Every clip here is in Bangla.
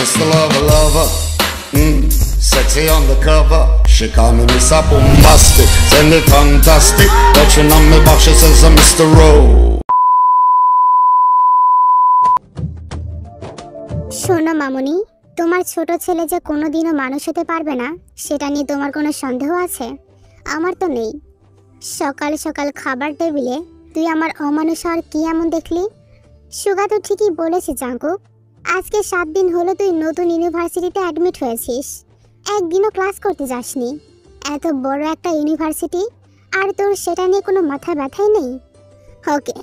Mr. Lover Lover, sexy on the cover. She call me Mr. Bombastic, tell me fantastic. Touching on me back, she says I'm Mr. Rowe. শোনো মামুনি, তোমার ছোট ছেলে যে কোনোদিনও মানুষ হতে পারবে না সেটা নিয়ে তোমার কোনো সন্দেহ আছে? আমার তো নেই। সকাল সকাল খাবার টেবিলে তুই আমার অমানুষ আর কি এমন দেখলি? সুগা তো ঠিকই বলেছে জাঙ্কুক, আজকে 7 দিন হলো তুই নতুন ইউনিভার্সিটিতে অ্যাডমিট হয়েছিস, একদিনও ক্লাস করতে যাসনি। এত বড় একটা ইউনিভার্সিটি আর তোর সেটা নিয়ে কোনো মাথা ব্যথাই নেই। ওকে,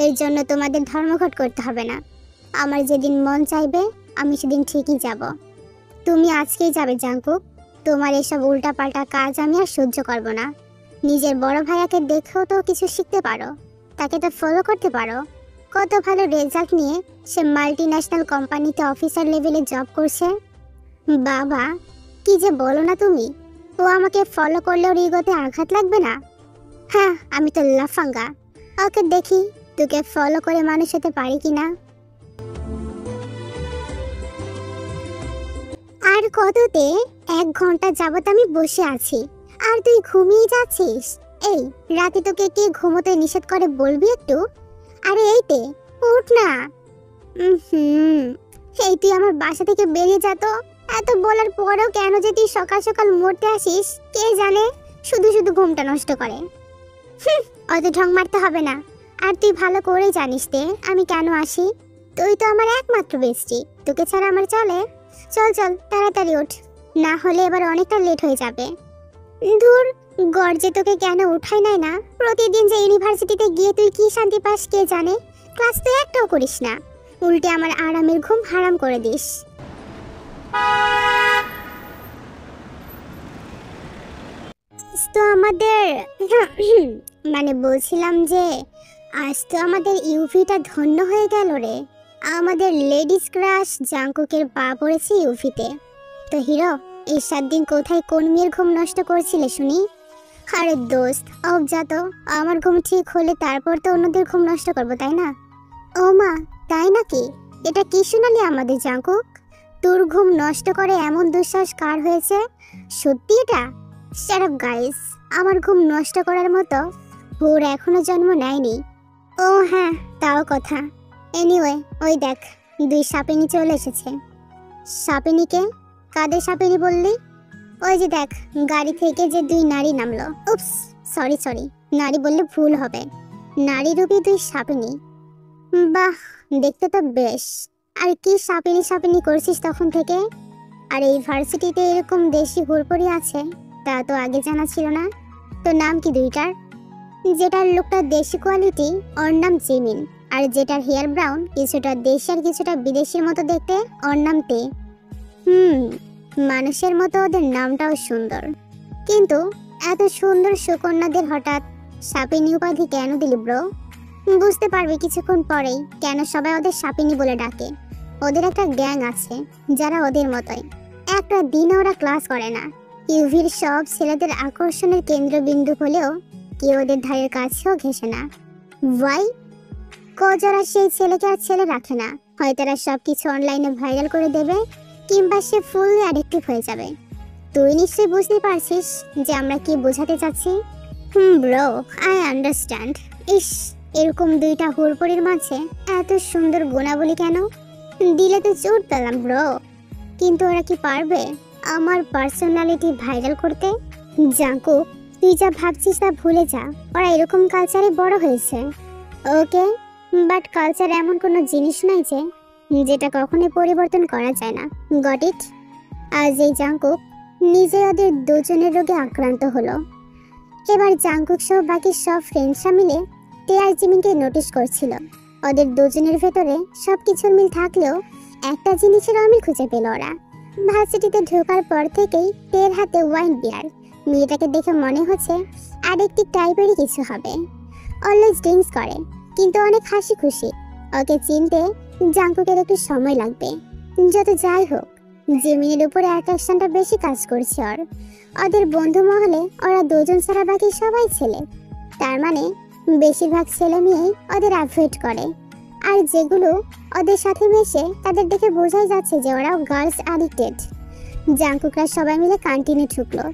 এর জন্য তোমাদের ধর্মঘট করতে হবে না। আমার যেদিন মন চাইবে আমি সেদিন ঠিকই যাব। তুমি আজকেই যাবে জাঙ্কুক। তোমার এসব উল্টাপাল্টা কাজ আমি আর সহ্য করব না। নিজের বড় ভাইয়াকে দেখেও তো কিছু শিখতে পারো, তাকে তো ফলো করতে পারো। কত ভালো রেজাল্ট নিয়ে সে মাল্টি ন্যাশনাল কোম্পানিতে অফিসার লেভেলে জব করছে। বাবা, কি যে বলো না তুমি। ও আমাকে ফলো করলে ওর ইগোতে আঘাত লাগবে না? হ্যাঁ, আমি তো লাফাঙ্গা। ওকে দেখি তোকে ফলো করে মানুষ হতে পারি কিনা। আর কততে 1 ঘন্টা যাবত আমি বসে আছি আর তুই ঘুমিয়ে যাচ্ছিস। এই রাতে তোকে কে ঘুমোতে নিষেধ করে বলবি একটু? আরে এইতে উঠ না। এই তুই আমার বাসা থেকে বেরিয়ে যা তো। এত বলার পরেও কেন যে তুই সকাল সকাল মরতে আসিস কে জানে। শুধু শুধু ঘুমটা নষ্ট করে। অত ঢং মারতে হবে না। আর তুই ভালো করে জানিস তে আমি কেন আসি। তুই তো আমার একমাত্র বেস্টি, তোকে ছাড়া আমার চলে? চল চল তাড়াতাড়ি ওঠ, না হলে এবার অনেকটা লেট হয়ে যাবে। ধুর, গর্জে তোকে কেন উঠাই নাই না? প্রতিদিন যে ইউনিভার্সিটিতে গিয়ে তুই কি শান্তি পাস কে জানে। ক্লাস তো একটাও করিস না, উল্টে আমার আরামের ঘুম হারাম করে দিস। তো আমাদের মানে বলছিলাম যে আজ তো আমাদের ইউভিটা ধন্য হয়ে গেল রে। আমাদের লেডিস ক্রাশ জাঙ্কুকের পা পড়েছে ইউভিতে। তো হিরো, এই 7 দিন কোথায় কোন মেয়ের ঘুম নষ্ট করছিলে শুনি? আরে দোস্ত, অফ যা তো। আমার ঘুম ঠিক হলে তারপর তো অন্যদের ঘুম নষ্ট করবো, তাই না? ও মা, তাই নাকি? এটা কি শোনালি আমাদের জাঙ্কুক? তোর ঘুম নষ্ট করে এমন দুঃসাহস কার হয়েছে? সত্যি এটা? শাট আপ গাইস, আমার ঘুম নষ্ট করার মতো ভোর এখনো জন্ম নেয়নি। ও হ্যাঁ, তাও কথা। এনিওয়ে, ওই দেখ 2 সাপিনী চলে এসেছে। সাপিনীকে? কাদের সাপিনী বললি? ওই যে দেখ, গাড়ি থেকে যে 2 নারী নামলো। উপস, সরি, নারী বললে ভুল হবে। নারী রূপী 2 সাপিনী। বাহ, দেখতে তো বেশ। আর কি সাপিনী করছিস তখন থেকে? আর এই ভার্সিটিতে এরকম দেশি হুড়পড়ি আছে তা তো আগে জানা ছিল না। তো নাম কি 2টার? যেটার লুকটা দেশি কোয়ালিটি ওর নাম জিমিন, আর যেটার হেয়ার ব্রাউন কিছুটা দেশি আর কিছুটা বিদেশির মতো দেখতে ওর নাম তে। মানুষের মতো ওদের নামটাও সুন্দর, কিন্তু এত সুন্দর সুকন্যাদের হঠাৎ সাপিনী উপাধি কেন দিলি ব্রো? বুঝতে পারবি কিছুক্ষণ পরেই কেন সবাই ওদের সাপিনী বলে ডাকে। ওদের একটা গ্যাং আছে যারা ওদের মতোই। একটা দিনও ওরা ক্লাস করে না। ইউভির সব ছেলেদের আকর্ষণের কেন্দ্রবিন্দু হলেও কেউ ওদের ধারের কাছেও ঘেঁষে না। ওয়াই? যারা সেই ছেলেকে আর ছেলে রাখে না। হয় তারা সবকিছু অনলাইনে ভাইরাল করে দেবে, কিংবা সে ফুললি অ্যাডিক্টিভ হয়ে যাবে। তুই নিশ্চয়ই বুঝতে পারছিস যে আমরা কি বোঝাতে চাচ্ছি। Bro, I understand. ইস, এরকম 2টা হুড়পড়ির মাঝে এত সুন্দর গুণাবলী কেন? দিলে তো চোট পেলাম ব্রো। কিন্তু ওরা কি পারবে আমার পার্সোনালিটি ভাইরাল করতে? জাঙ্কুক, তুই যা ভাবছিস তা ভুলে যা। ওরা এরকম কালচারে বড় হয়েছে। ওকে, বাট কালচার এমন কোনো জিনিস নাই যে যেটা কখনোই পরিবর্তন করা যায় না। Got it? আজ এই জাঙ্কুক নিজে ওদের 2 জনের রোগে আক্রান্ত হলো। এবার জাঙ্কুক সহ বাকি সব ফ্রেন্ডসরা মিলে তে আর জিমিনকে নোটিশ করছিল। ওদের 2 জনের ভেতরে সবকিছুর মিল থাকলেও একটা জিনিসের অমিল খুঁজে পেল ওরা। ভার্সিটিতে ঢোকার পর থেকেই তের হাতে ওয়াইন বিয়ার। মেয়েটাকে দেখে মনে হচ্ছে অ্যাডিক্টিভ টাইপেরই কিছু হবে। অলওয়েজ ড্রিঙ্কস করে, কিন্তু অনেক হাসি খুশি। ওকে চিনতে জাঙ্কুকের একটু সময় লাগবে। যত যাই হোক, জিমিনের উপরে অ্যাট্রাকশনটা বেশি কাজ করছে ওর। ওদের বন্ধু মহলে ওরা 2 জন ছাড়া বাকি সবাই ছেলে। তার মানে বেশিরভাগ ছেলে মেয়েই ওদের অ্যাভয়েড করে। আর যেগুলো ওদের সাথে মেশে তাদের দেখে বোঝাই যাচ্ছে যে ওরাও গার্লস অ্যাডিক্টেড। জাঙ্কুকরা সবাই মিলে ক্যান্টিনে ঢুকলো,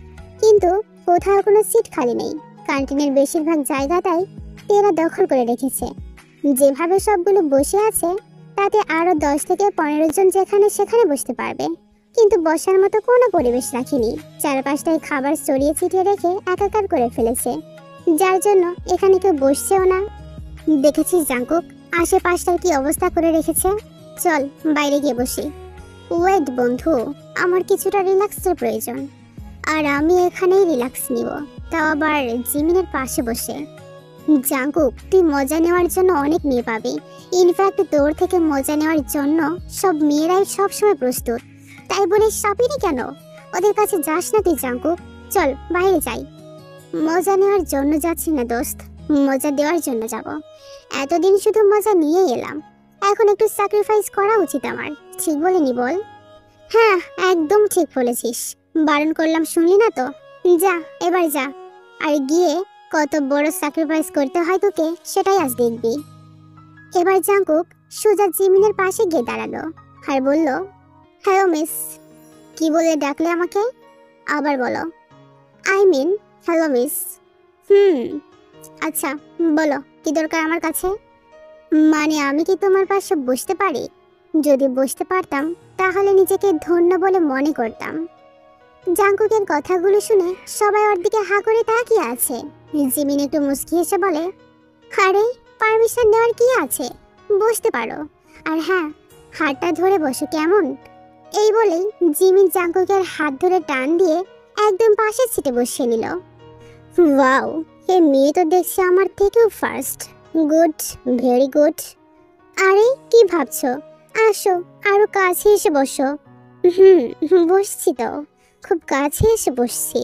কিন্তু কোথাও কোনো সিট খালি নেই। ক্যান্টিনের বেশিরভাগ জায়গাটাই এরা দখল করে রেখেছে। যেভাবে সবগুলো বসে আছে তাতে আরো 10 থেকে 15 জন যেখানে সেখানে বসতে পারবে, কিন্তু বসার মতো কোনো পরিবেশ রাখেনি। চারপাশটায় খাবার ছড়িয়ে ছিটিয়ে রেখে একাকার করে ফেলেছে, যার জন্য এখানে কেউ বসছেও না। দেখেছিস জাঙ্কুক, আশেপাশটার কি অবস্থা করে রেখেছে? চল বাইরে গিয়ে বসি। ওয়েট বন্ধু, আমার কিছুটা রিল্যাক্সের প্রয়োজন, আর আমি এখানেই রিল্যাক্স নিব, তাও আবার জিমিনের পাশে বসে। জাঙ্কুক, তুই মজা নেওয়ার জন্য অনেক মেয়ে পাবি। ইনফ্যাক্ট তোর থেকে মজা নেওয়ার জন্য সব মেয়েরাই সবসময় প্রস্তুত। তাই বলে সাপিনি কেন? ওদের কাছে যাস না তুই জাঙ্কুক। চল বাইরে যাই। মজা নেওয়ার জন্য যাচ্ছি না দোস্ত, মজা দেওয়ার জন্য যাব। এতদিন শুধু মজা নিয়ে এলাম, এখন একটু স্যাক্রিফাইস করা উচিত আমার। ঠিক বলিনি বল? হ্যাঁ, একদম ঠিক বলেছিস। বারণ করলাম শুনলি না তো? যা এবার যা, আর গিয়ে কত বড় স্যাক্রিফাইস করতে হয় তোকে সেটাই আজ দেখবি। এবার জাঙ্কুক সোজা জিমিনের পাশে গিয়ে দাঁড়ালো আর বলল, হ্যালো মিস। কি বলে ডাকলে আমাকে? আবার বলো। I mean hello miss. আচ্ছা বলো, কি দরকার আমার কাছে? মানে আমি কি তোমার পাশে বসতে পারি? যদি বসতে পারতাম তাহলে নিজেকে ধন্য বলে মনে করতাম। জাঙ্কুকের কথাগুলো শুনে সবাই ওর দিকে হা করে তাকিয়ে আছে। জিমিন একটু মুচকি হেসে বলে, আরে পারমিশন নেওয়ার কি আছে, বসতে পারো। আর হ্যাঁ, হাতটা ধরে বসো কেমন? এই বলেই জিমিন জাঙ্কুকের হাত ধরে টান দিয়ে একদম পাশের সিটে বসিয়ে নিল। ওয়াও, এই মেয়ে তো দেখছি আমার থেকেও ফার্স্ট। Good, very good. আরে কি ভাবছো? আসো আরো কাছে এসে বসো। বসছি তো, খুব কাছে এসে বসছি।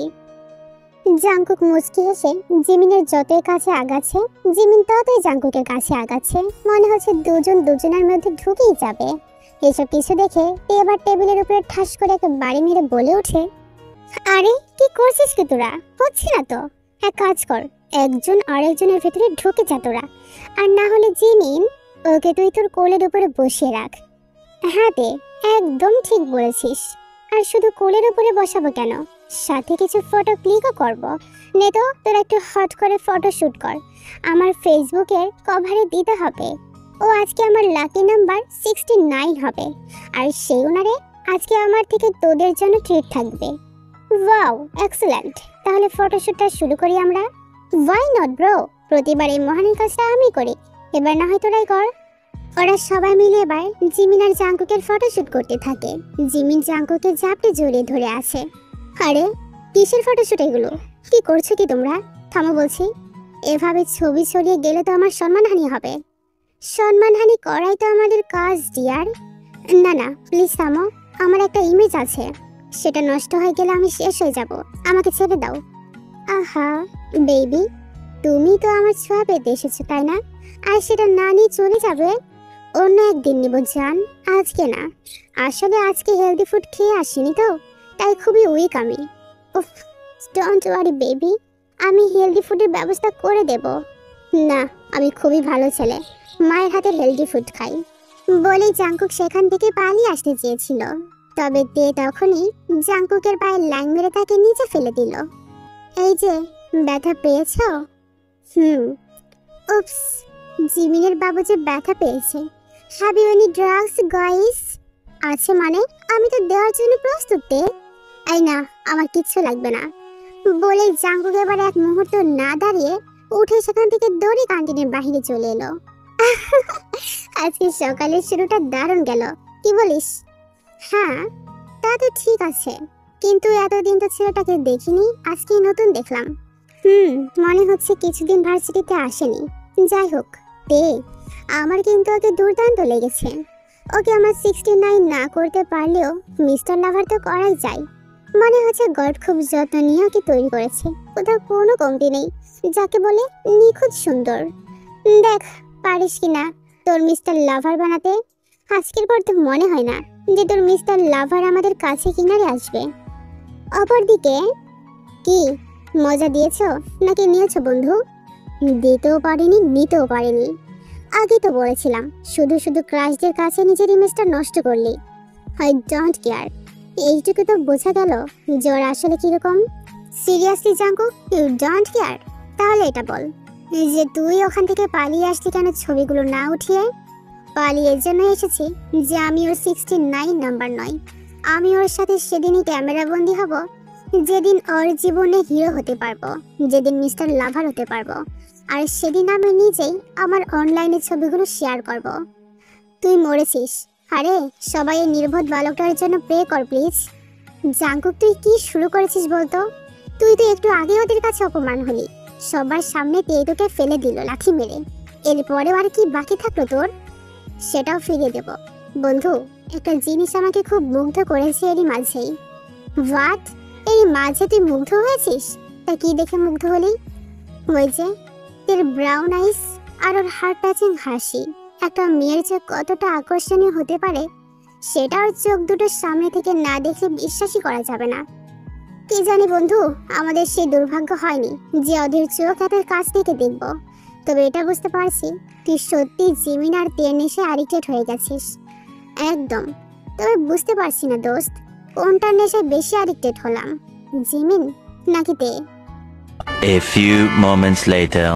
জাঙ্কুক মুচকি হেসে জিমিনের যতই কাছে আগাচ্ছে, জিমিন ততই জাঙ্কুকের কাছে আগাচ্ছে। মনে হচ্ছে দুজন দুজনের মধ্যে ঢুকেই যাবে। এসব কিছু দেখে এবার টেবিলের উপরে ঠাস করে একটা বাড়ি মেরে বলে ওঠে, আরে কি করছিস কি তোরা? হচ্ছে না তো। এক কাজ কর, একজন আরেকজনের ভেতরে ঢুকে যা তোরা। আর না হলে জিমিন, ওকে তুই তোর কোলের উপরে বসিয়ে রাখ। হ্যাঁ দে, একদম ঠিক বলেছিস। আর শুধু কোলের উপরে বসাবো কেন, সাথে কিছু ফটো ক্লিকও করব। নে তো তোরা একটু হট করে ফটো শুট কর, আমার ফেসবুকের কভারে দিতে হবে। ও আজকে আমার লাকি নাম্বার 69 হবে, আর সেই ওনারে আজকে আমার থেকে তোদের জন্য ট্রিট থাকবে। Wow, excellent. তাহলে ফটোশুটটা শুরু করি আমরা। ওয়াই নট ব্রো, প্রতিবার এই মহান কাজটা আমি করি, এবার না হয় তোরাই কর। ওরা সবাই মিলে এবার জিমিন আর জাঙ্কুকের ফটোশুট করতে থাকে। জিমিন জাঙ্কুকে জাপটে জড়িয়ে ধরে আছে। আরে কিসের ফটোশুট এগুলো? কি করছো কি তোমরা? থামো বলছি। এভাবে ছবি ছড়িয়ে গেলে তো আমার সম্মানহানি হবে। সম্মানহানি করাই তো আমাদের কাজ ডিয়ার। না না প্লিজ থামো, আমার একটা ইমেজ আছে, সেটা নষ্ট হয়ে গেলে আমি শেষ হয়ে যাব। আমাকে ছেড়ে দাও। আহা বেবি, তুমি তো আমার ছোঁয়া পেতে এসেছো তাই না? আর সেটা না নিয়ে চলে যাবে? অন্য একদিন নিব জান, আজকে না। আসলে আজকে হেলদি ফুড খেয়ে আসিনি তো, তাই খুবই উইক আমি। উফ, ডোন্ট ওয়ারি বেবি, আমি হেলদি ফুডের ব্যবস্থা করে দেব। না, আমি খুবই ভালো ছেলে, মায়ের হাতের হেলদি ফুড খাই। বলেই জাঙ্কুক সেখান থেকে পালিয়ে আসতে চেয়েছিল, তবে তে তখনই জাঙ্কুকের পায়ে ল্যাং মেরে তাকে নিচে ফেলে দিল। এই যে ব্যথা পেয়েছো? উপস, জিমিনের বাবু যে ব্যথা পেয়েছে। Have you any drugs guys? আছে মানে আমি তো দেওয়ার জন্য প্রস্তুত তে। এই না, আমার কিচ্ছু লাগবে না। বলে জাঙ্কুক এবার এক মুহূর্ত না দাঁড়িয়ে উঠে সেখান থেকে দৌড়ে ক্যান্টিনের বাহিরে চলে এলো। আজকে সকালের শুরুটা দারুণ গেল, কি বলিস? হ্যাঁ তা তো ঠিক আছে, কিন্তু এতদিন তো ছেলেটাকে দেখিনি, আজকেই নতুন দেখলাম। মনে হচ্ছে কিছুদিন ভার্সিটিতে আসেনি। যাই হোক তে, আমার কিন্তু ওকে দুর্দান্ত লেগেছে। ওকে আমার 69 না করতে পারলেও মিস্টার লাভার তো করাই যায়। মনে হচ্ছে গড খুব যত্ন নিয়ে ওকে তৈরি করেছে, কোথাও কোনো কমতি নেই, যাকে বলে নিখুঁত সুন্দর। দেখ পারিস কিনা তোর মিস্টার লাভার বানাতে। আজকের পর তো মনে হয় না যে তোর মিস্টার লাভার আমাদের কাছে কিনারে আসবে। অপরদিকে কি মজা দিয়েছো নাকি নিয়েছো বন্ধু? দিতেও পারিনি, নিতেও পারিনি। আগে তো বলেছিলাম, শুধু শুধু ক্রাশদের কাছে নিজের ইমেজটা নষ্ট করলি। I don't care. এইটুকু তো বোঝা গেল যে ওরা আসলে কিরকম। Seriously Jungkook, you don't care? তাহলে এটা বল যে তুই ওখান থেকে পালিয়ে আসলি কেন ছবিগুলো না উঠিয়ে? পালিয়ে এর জন্য এসেছি যে আমি ওর 69 নাম্বার নয়। আমি ওর সাথে সেদিনই ক্যামেরা বন্দি হব, যেদিন ওর জীবনে হিরো হতে পারবো, যেদিন মিস্টার লাভার হতে পারবো। আর সেদিন আমি নিজেই আমার অনলাইনে ছবিগুলো শেয়ার করব। তুই মরেছিস। আরে সবাই এই নির্বোধ বালকটার জন্য প্রে কর প্লিজ। জাঙ্কুক, তুই কি শুরু করেছিস বলতো? তুই তো একটু আগে ওদের কাছে অপমান হলি, সবার সামনে তোকে ফেলে দিল লাঠি মেরে। এরপরে আর কি বাকি থাকলো তোর? সেটাও ফিরিয়ে দেব। বন্ধু, একটা জিনিস আমাকে খুব মুগ্ধ করেছে এরই মাঝেই। হোয়াট? এই মাঝে তুই মুগ্ধ হয়েছিস? তা কি দেখে মুগ্ধ হলি? ওই যে তোর ব্রাউন আইস আর ওর হার্ট টাচিং হাসি। একটা মেয়ের যে কতটা আকর্ষণীয় হতে পারে সেটা ওর চোখ দুটোর সামনে থেকে না দেখে বিশ্বাসই করা যাবে না। কি জানি বন্ধু, আমাদের সেই দুর্ভাগ্য হয়নি যে ওদের চোখ এত কাছ থেকে দেখব। তবে এটা বুঝতে পারছি তুই সত্যি জিমিন আর তের নেশে অ্যাডিক্টেড হয়ে গেছিস। একদম। তবে বুঝতে পারছি না দোস্ত, কোনটার নেশায় বেশি অ্যাডিক্টেড হলাম, জিমিন নাকি তে? A few moments later.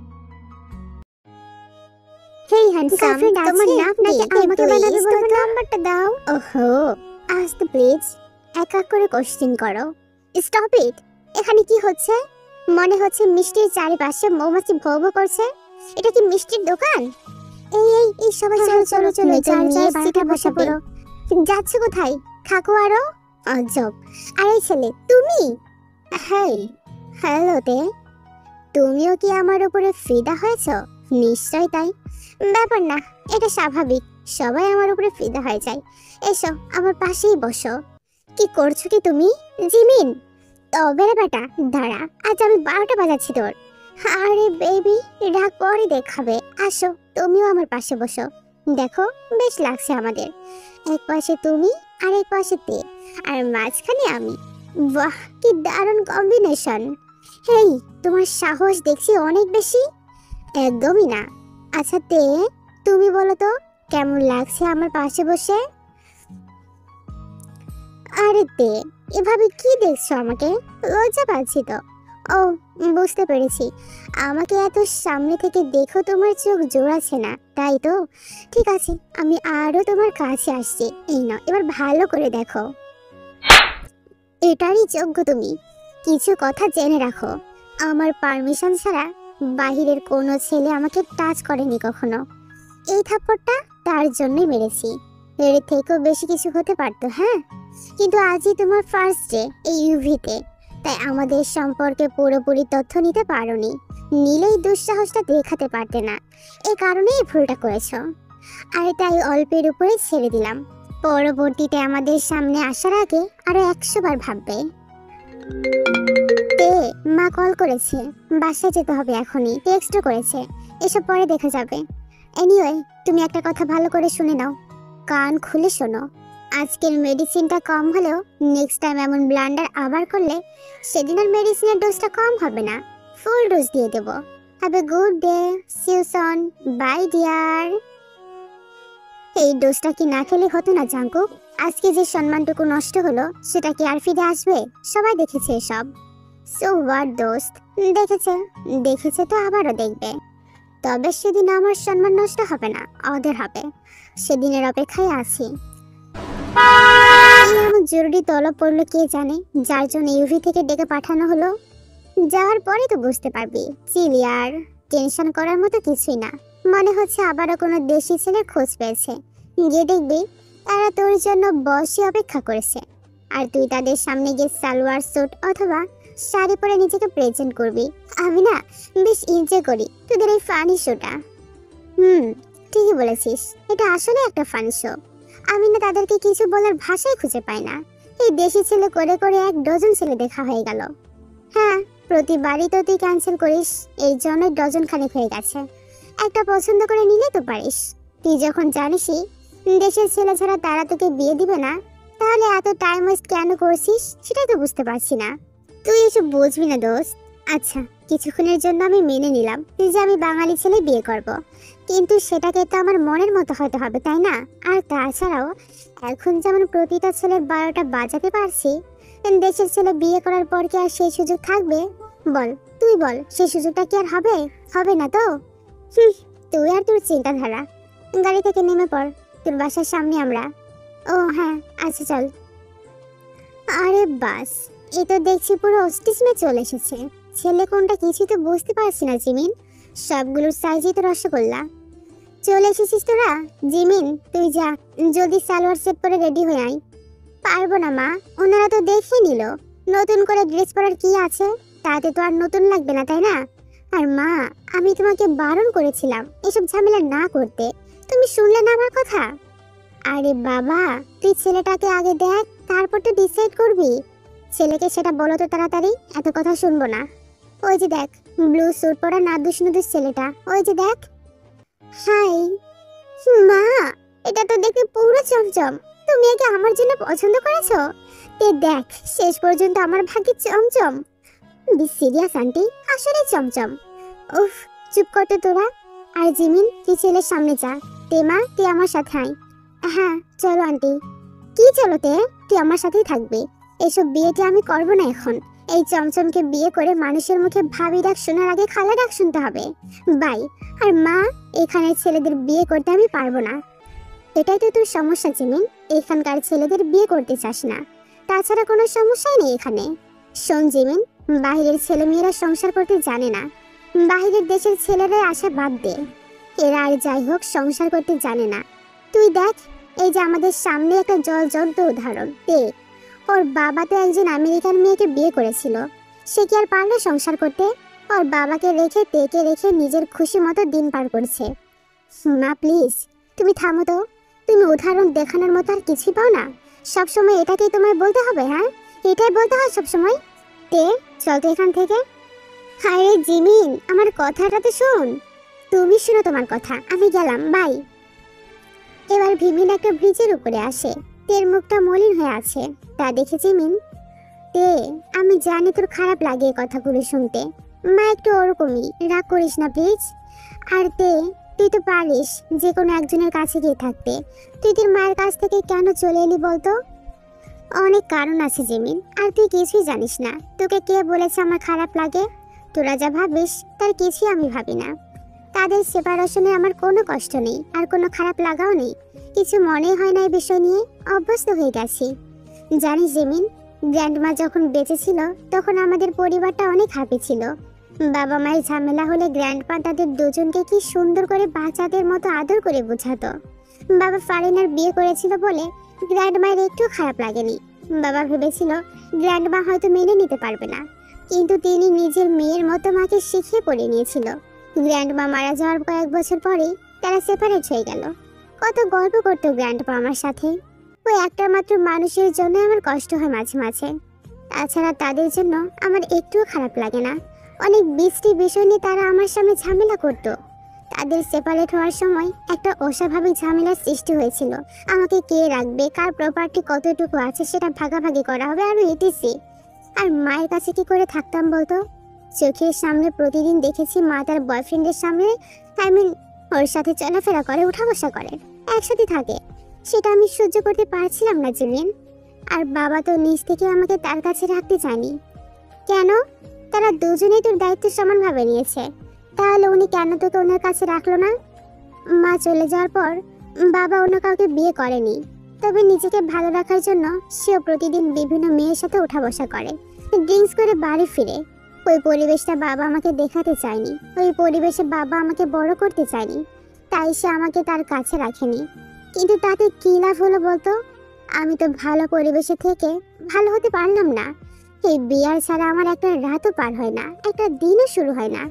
Hey handsome, তোমার নাম নাকি আমাকে বানাবে বলো তো? নাম্বারটা দাও। ওহো, আস্তে প্লিজ, এক এক করে কোশ্চেন করো। Stop it. এখানে কি হচ্ছে? মনে হচ্ছে মিষ্টির চারিপাশে মৌমাছি ভৌ ভৌ করছে। এটা কি মিষ্টির দোকান? এই এই এই সবাই চলো চলো চলো, চার সিটে বসে পড়ো। যাচ্ছ কোথায়? থাকো আরো। অজব। আর এই ছেলে তুমি? হেই, হ্যালো তে। তুমিও কি আমার উপরে ফিদা হয়েছ? নিশ্চয় তাই। ব্যাপার না, এটা স্বাভাবিক, সবাই আমার উপরে ফিদা হয়ে যায়। এসো আমার পাশেই বসো। কি করছো কি তুমি? জিমিন, তবে রে বেটা, দাঁড়া, আজ আমি 12টা বাজাচ্ছি তোর। আরে বেবি, রাগ পরে দেখাবে। আসো তুমিও আমার পাশে বসো। দেখো বেশ লাগছে আমাদের। এক পাশে তুমি আর এক পাশে তে, আর মাঝখানে আমি। বাহ, কি দারুণ কম্বিনেশন। হেই, তোমার সাহস দেখছি অনেক বেশি। একদমই না। আচ্ছা তে, তুমি বলো তো কেমন লাগছে আমার পাশে বসে? আরে তে, এভাবে কি দেখছো আমাকে? লজ্জা পাচ্ছি তো। ও, বুঝতে পেরেছি, আমাকে এত সামনে থেকে দেখো তোমার চোখ জোড়াচ্ছে না, তাই তো? ঠিক আছে, আমি আরো তোমার কাছে আসছি। এই নাও, এবার ভালো করে দেখো। এটারই যোগ্য তুমি। কিছু কথা জেনে রাখো, আমার পারমিশন ছাড়া বাহিরের কোনো ছেলে আমাকে টাচ করেনি কখনো। এই থাপ্পড়টা তার জন্যই মেরেছি। এর থেকেও বেশি কিছু হতে পারতো, হ্যাঁ, কিন্তু আজই তোমার ফার্স্ট ডে এই ইউভিতে, তাই আমাদের সম্পর্কে পুরোপুরি তথ্য নিতে পারোনি। নিলেই দুঃসাহসটা দেখাতে পারতে না, এই কারণেই এই ভুলটা করেছো। আর তাই অল্পের উপরে ছেড়ে দিলাম। পরবর্তীতে আমাদের সামনে আসার আগে আরো 100 বার ভাববে। তে, মা কল করেছে, বাসায় যেতে হবে এখনই, টেক্সটও করেছে, এসব পরে দেখা যাবে। এনিওয়ে, তুমি একটা কথা ভালো করে শুনে নাও, কান খুলে শোনো। আজকের মেডিসিনটা কম হলেও নেক্সট টাইম এমন ব্লান্ডার আবার করলে সেদিন আর মেডিসিনের ডোজটা কম হবে না, ফুল ডোজ দিয়ে দেব। Have a good day, see you soon, bye dear. এই ডোজটা কি না খেলে হতো না জাঙ্কুক? আজকে যে সম্মানটুকু নষ্ট হলো সেটা কি আর ফিরে আসবে? সবাই দেখেছে এসব। সো হোয়াট দোস্ত, দেখেছে দেখেছে তো আবারও দেখবে। তবে সেদিন আমার সম্মান নষ্ট হবে না, ওদের হবে। সেদিনের অপেক্ষায় আছি। এমন জরুরি তলব পড়লো কে জানে, যার জন্য ইউভি থেকে ডেকে পাঠানো হলো। যাওয়ার পরে তো বুঝতে পারবি। চিলিয়ার, টেনশন করার মতো কিছুই না। মনে হচ্ছে আবারও কোনো দেশি ছেলে খোঁজ পেয়েছে। গিয়ে দেখবি তারা তোর জন্য বসে অপেক্ষা করেছে, আর তুই তাদের সামনে গিয়ে সালোয়ার স্যুট অথবা শাড়ি পরে নিজেকে প্রেজেন্ট করবি। আমি না বেশ এনজয় করি তোদের এই ফানি শোটা। ঠিকই বলেছিস, এটা আসলে একটা ফানি শো। আমি না তাদেরকে কিছু বলার ভাষাই খুঁজে পাই না। এই দেশি ছেলে করে করে 1 ডজন ছেলে দেখা হয়ে গেল। হ্যাঁ, প্রতিবারই তো তুই ক্যান্সেল করিস, এই জন্য ডজন খানেক হয়ে গেছে। একটা পছন্দ করে নিলে তো পারিস। তুই যখন জানিসই দেশের ছেলে ছাড়া তারা তোকে বিয়ে দিবে না, তাহলে এত টাইম ওয়েস্ট কেন করছিস সেটাই তো বুঝতে পারছি না। তুই এসব বুঝবি না দোস্ত। আচ্ছা, কিছুক্ষণের জন্য আমি মেনে নিলাম যে আমি বাঙালি ছেলে বিয়ে করব, কিন্তু সেটাকে তো আমার মনের মতো হতে হবে, তাই না? আর তাছাড়াও এখন যেমন প্রতিটা ছেলের 12টা বাজাতে পারছি, দেশের ছেলে বিয়ে করার পর কি আর সেই সুযোগ থাকবে? বল, তুই বল, সেই সুযোগটা কি আর হবে? হবে না তো। হুম, তুই আর তোর চিন্তাধারা। গাড়ি থেকে নেমে পড়, তোর বাসার সামনে আমরা। ও হ্যাঁ, আচ্ছা চল। আরে বাস, এ তো দেখছি পুরো অস্টিসমে চলে এসেছে। ছেলে কোনটা কিছুই তো বুঝতে পারছি না জিমিন, সবগুলোর সাইজই তো রসগোল্লা। চলে এসেছিস তোরা? জিমিন তুই যা, জলদি সালোয়ার সেট করে রেডি হয়ে আয়। পারবো না মা, ওনারা তো দেখে নিল। নতুন করে ড্রেস পরার কি আছে, তাতে তো আর নতুন লাগবে না, তাই না? আর মা, আমি তোমাকে বারণ করেছিলাম এসব ঝামেলা না করতে, তুমি শুনলে না আমার কথা? আরে বাবা, তুই ছেলেটাকে আগে দেখ, তারপর তো ডিসাইড করবি। ছেলেকে সেটা বলো তো তাড়াতাড়ি, এত কথা শুনবো না। ওই যে দেখ, ব্লু স্যুট পরা নাদুস নুদুস ছেলেটা, ওই যে দেখ। হাই মা, এটা তো দেখতে পুরো চমচম। তুমি একে আমার জন্য পছন্দ করেছো? তে দেখ, শেষ পর্যন্ত আমার ভাগ্যে চমচম। বি সিরিয়াস আন্টি, আসলে চমচম। উফ, চুপ করতে তোরা। আর জিমিন, তুই ছেলের সামনে যা। তে মা, তুই আমার সাথে আয়। হ্যাঁ চলো আন্টি। কি চলো তে, তুই আমার সাথেই থাকবি। এসব বিয়েটা আমি করবো না এখন। এই চমচমকে বিয়ে করে মানুষের মুখে ভাবি ডাক শোনার আগে খালা ডাক শুনতে হবে। বাই। আর মা, এখানে ছেলেদের বিয়ে করতে আমি পারবো না। এটাই তো তোর সমস্যা জিমিন, এখানকার ছেলেদের বিয়ে করতে চাস না। তাছাড়া কোনো সমস্যাই নেই এখানে। শোন জিমিন, বাইরের ছেলে মেয়েরা সংসার করতে জানে না। বাইরের দেশের ছেলেরা আশা বাদ দে, এরা আর যাই হোক সংসার করতে জানে না। তুই দেখ, এই যে আমাদের সামনে একটা জ্বলজ্বলন্ত উদাহরণ তে। ওর বাবা তো একজন আমেরিকান মেয়েকে বিয়ে করেছিল, সে কি আর পারলো সংসার করতে? ওর বাবাকে রেখে তেকে রেখে নিজের খুশি মতো দিন পার করছে। মা প্লিজ, তুমি থামো তো। তুমি উদাহরণ দেখানোর মতো আর কিছুই পাও না? সবসময় এটাকেই তোমায় বলতে হবে? হ্যাঁ, এটাই বলতে হয় সবসময়? তে চল তো এখান থেকে। আরে জিমিন, আমার কথাটা তো শোন। তুমি শোনো তোমার কথা, আমি গেলাম, বাই। এবার ভিমিন একটা ব্রিজের উপরে আসে। তের মুখটা মলিন হয়ে আছে, তা দেখে জিমিন। তে, আমি জানি তোর খারাপ লাগে এই কথাগুলো শুনতে। মা একটু ওরকমই, রাগ করিস না প্লিজ। আর তে, তুই তো পারিস যে কোনো একজনের কাছে গিয়ে থাকতে। তুই তোর মায়ের কাছ থেকে কেন চলে এলি বলতো? অনেক কারণ আছে জিমিন, আর তুই কিছুই জানিস না। তোকে কে বলেছে আমার খারাপ লাগে? তোরা যা ভাবিস তার কিছুই আমি ভাবি না। তাদের সেপারেশনে আমার কোনো কষ্ট নেই, আর কোনো খারাপ লাগাও নেই। কিছু মনে হয় না এই বিষয় নিয়ে, অভ্যস্ত হয়ে গেছি। জানিস জিমিন, গ্র্যান্ডমা যখন বেঁচে ছিল তখন আমাদের পরিবারটা অনেক হ্যাপি ছিল। বাবা মায়ের ঝামেলা হলে গ্র্যান্ডপা তাদের দুজনকে কি সুন্দর করে বাচ্চাদের মতো আদর করে বোঝাতো। বাবা ফারিনার বিয়ে করেছিল বলে গ্র্যান্ডমায়ের একটু খারাপ লাগেনি। বাবা ভেবেছিল গ্র্যান্ডমা হয়তো মেনে নিতে পারবে না, কিন্তু তিনি নিজের মেয়ের মতো মাকে শিখিয়ে পড়ে নিয়েছিল। গ্র্যান্ডমা মারা যাওয়ার কয়েক বছর পরেই তারা সেপারেট হয়ে গেল। কত গল্প করতো গ্র্যান্ডপা আমার সাথে। ওই একটা মাত্র মানুষের জন্য আমার কষ্ট হয় মাঝে মাঝে। তাছাড়া তাদের জন্য আমার একটুও খারাপ লাগে না। অনেক বৃষ্টি বিষয় নিয়ে তারা আমার সামনে ঝামেলা করত। তাদের সেপারেট হওয়ার সময় একটা অস্বাভাবিক ঝামেলার সৃষ্টি হয়েছিল। আমাকে কে রাখবে, কার প্রপার্টি কতটুকু আছে সেটা ভাগাভাগি করা হবে, আরো এটিসি। আর মায়ের কাছে কি করে থাকতাম বলতো? চোখের সামনে প্রতিদিন দেখেছি মা তার বয়ফ্রেন্ডের সামনে, ওর সাথে চলাফেরা করে, উঠা বসা করে, একসাথে থাকে। সেটা আমি সহ্য করতে পারছিলাম না জিমিন। আর বাবা তো নিজ থেকে আমাকে তার কাছে রাখতে চায়নি। কেন? তারা দুজনেই তোর দায়িত্ব সমানভাবে নিয়েছে, তাহলে উনি কেন তোকে ওনার কাছে রাখলো না? মা চলে যাওয়ার পর বাবা অন্য কাউকে বিয়ে করেনি, তবে নিজেকে ভালো রাখার জন্য সেও প্রতিদিন বিভিন্ন মেয়ের সাথে উঠা বসা করে, ড্রিঙ্কস করে বাড়ি ফিরে। ওই পরিবেশটা বাবা আমাকে দেখাতে চায়নি, ওই পরিবেশে বাবা আমাকে বড় করতে চায়নি, তাই সে আমাকে তার কাছে রাখেনি। কিন্তু তাতে কি লাভ হলো বলতো? আমি তো ভালো পরিবেশে থেকে ভালো হতে পারলাম না। এই বিয়ার ছাড়া আমার একটা রাতও পার হয় না, একটা দিনও শুরু হয় না।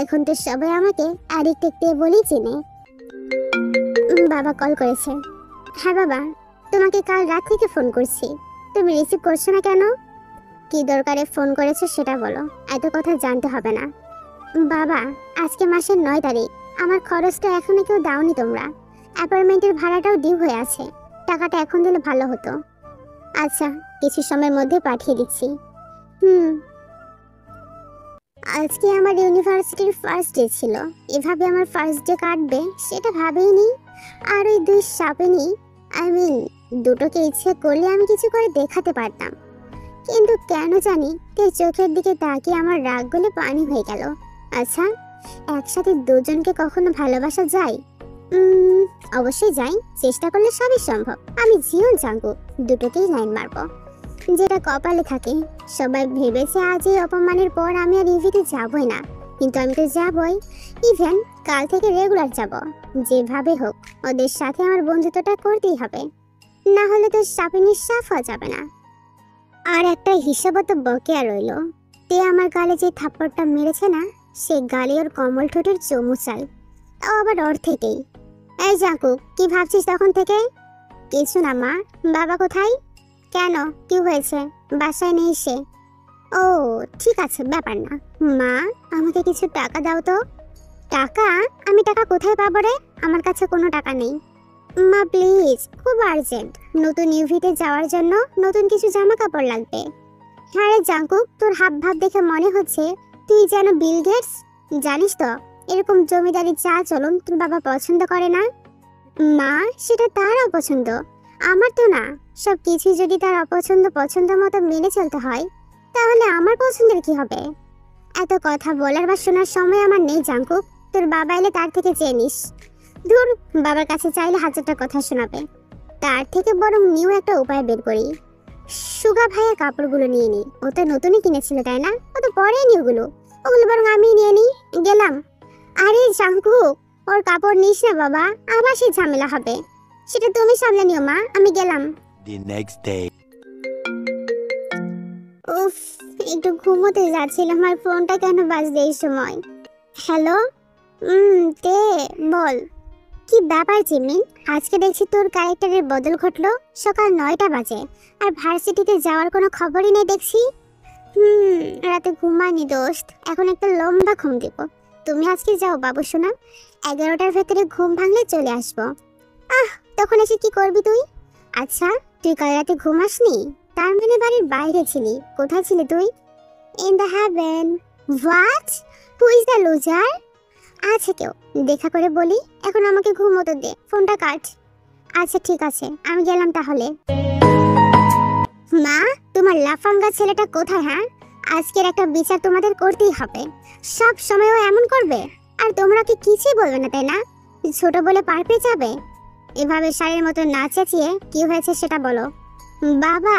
এখন তো সবাই আমাকে অ্যাডিক্টেড বলেই চেনে। বাবা কল করেছে। হ্যাঁ বাবা, তোমাকে কাল রাত থেকে ফোন করছি, তুমি রিসিভ করছো না কেন? কি দরকারে ফোন করেছো সেটা বলো, এত কথা জানতে হবে না। বাবা, আজকে মাসের 9 তারিখ, আমার খরচটা এখনো কেউ দাওনি তোমরা। অ্যাপার্টমেন্টের ভাড়াটাও ডিউ হয়ে আছে, টাকাটা এখন দিলে ভালো হতো। আচ্ছা, কিছু সময়ের মধ্যে পাঠিয়ে দিচ্ছি। আজকে আমার ইউনিভার্সিটির ফার্স্ট ডে ছিল। এভাবে আমার ফার্স্ট ডে কাটবে সেটা ভাবেইনি। আর ওই দুই সাপেনি দুটোকে ইচ্ছে করলে আমি কিছু করে দেখাতে পারতাম, কিন্তু কেন জানি তার চোখের দিকে তাকিয়ে আমার রাগ গলে পানি হয়ে গেল। আচ্ছা, একসাথে দুজনকে কখনো ভালোবাসা যায়? অবশ্যই যাই, চেষ্টা করলে সবই সম্ভব। আমি জিওন জাঙ্কুক দুটোকেই লাইন মারবো, যেটা কপালে থাকে। সবাই ভেবেছে আজ এই অপমানের পর আমি আর ইভিতে যাবই না, কিন্তু আমি তো যাবই। ইভেন কাল থেকে রেগুলার যাব। যেভাবে হোক ওদের সাথে আমার বন্ধুত্বটা করতেই হবে, না হলে তো সাপিনী সাফ হওয়া যাবে না। আর একটা হিসাবত বকেয়া রইল, তে আমার গালে যে থাপ্পড়টা মেরেছে না, সে গালে ওর কমল ঠোঁটের চুমু চাই, তাও আবার ওর থেকেই। এই জাঙ্কুক, কি ভাবছিস তখন থেকে? কিছু না মা। বাবা কোথায়? কেন, কি হয়েছে? বাসায় নেই সে? ও ঠিক আছে, ব্যাপার না। মা, আমাকে কিছু টাকা দাও তো। টাকা? আমি টাকা কোথায় পাবো রে? আমার কাছে কোনো টাকা নেই। মা প্লিজ, খুব আর্জেন্ট। নতুন ইউভিতে যাওয়ার জন্য নতুন কিছু জামা কাপড় লাগবে। হ্যাঁ রে জাঙ্কুক, তোর হাব ভাব দেখে মনে হচ্ছে তুই যেন বিল গেটস। জানিস তো এরকম জমিদারি চা চলন তোর বাবা পছন্দ করে না। মা, সেটা তার অপছন্দ, আমার তো না। সব কিছু যদি তার পছন্দ মতো মেনে চলতে হয়, তাহলে আমার পছন্দের কি হবে? এত কথা বলার বা শোনার সময় আমার নেই জাঙ্কুক। তোর বাবা এলে তার থেকে চেয়ে নিস। ধুর, বাবার কাছে চাইলে হাজারটা কথা শোনাবে। তার থেকে বরং নিউ একটা উপায় বের করি। সুগা ভাইয়ের কাপড়গুলো নিয়ে নি। ও তো নতুনই কিনেছিল তাই না? ও তো পরে নি ওগুলো বরং আমি নিয়ে নি। গেলাম। আরে জাঙ্কুক, ওর কাপড় নিস না বাবা, আবার সে ঝামেলা হবে। সেটা তুমি সামলে নিও মা, আমি গেলাম। The next day. উফ, একটু ঘুমোতে যাচ্ছিলাম, আমার ফোনটা কেন বাজবে এই সময়? হ্যালো, তে বল। কি ব্যাপার জিমিন, আজকে দেখছি তোর ক্যারেক্টারের বদল ঘটলো। সকাল 9টা বাজে আর ভার্সিটিতে যাওয়ার কোনো খবরই নেই দেখছি। রাতে ঘুমায়নি দোস্ত, এখন একটা লম্বা ঘুম দিব। তুমি আজকে যাও বাবু সোনা, 11টার ভেতরে ঘুম ভাঙলে চলে আসবো। তখন এসে কি করবি তুই? আচ্ছা, তুই কাল রাতে ঘুমাসনি, তার মানে বাড়ির বাইরে ছিলি। কোথায় ছিলি তুই? In the haven. What? Who is the loser? আচ্ছা, কেউ দেখা করে বলি। এখন আমাকে ঘুমোতে দে, ফোনটা কাট। আচ্ছা ঠিক আছে, আমি গেলাম তাহলে। মা, তোমার লাফাঙ্গা ছেলেটা কোথায়? হ্যাঁ, আজকের একটা বিচার তোমাদের করতেই হবে। সব সময় ও এমন করবে, আর তোমরা কি কিছুই বলবে না তাই না? ছোট বলে পার পেয়ে যাবে। এভাবে শাড়ির মতো না চেঁচিয়ে কি হয়েছে সেটা বলো। বাবা,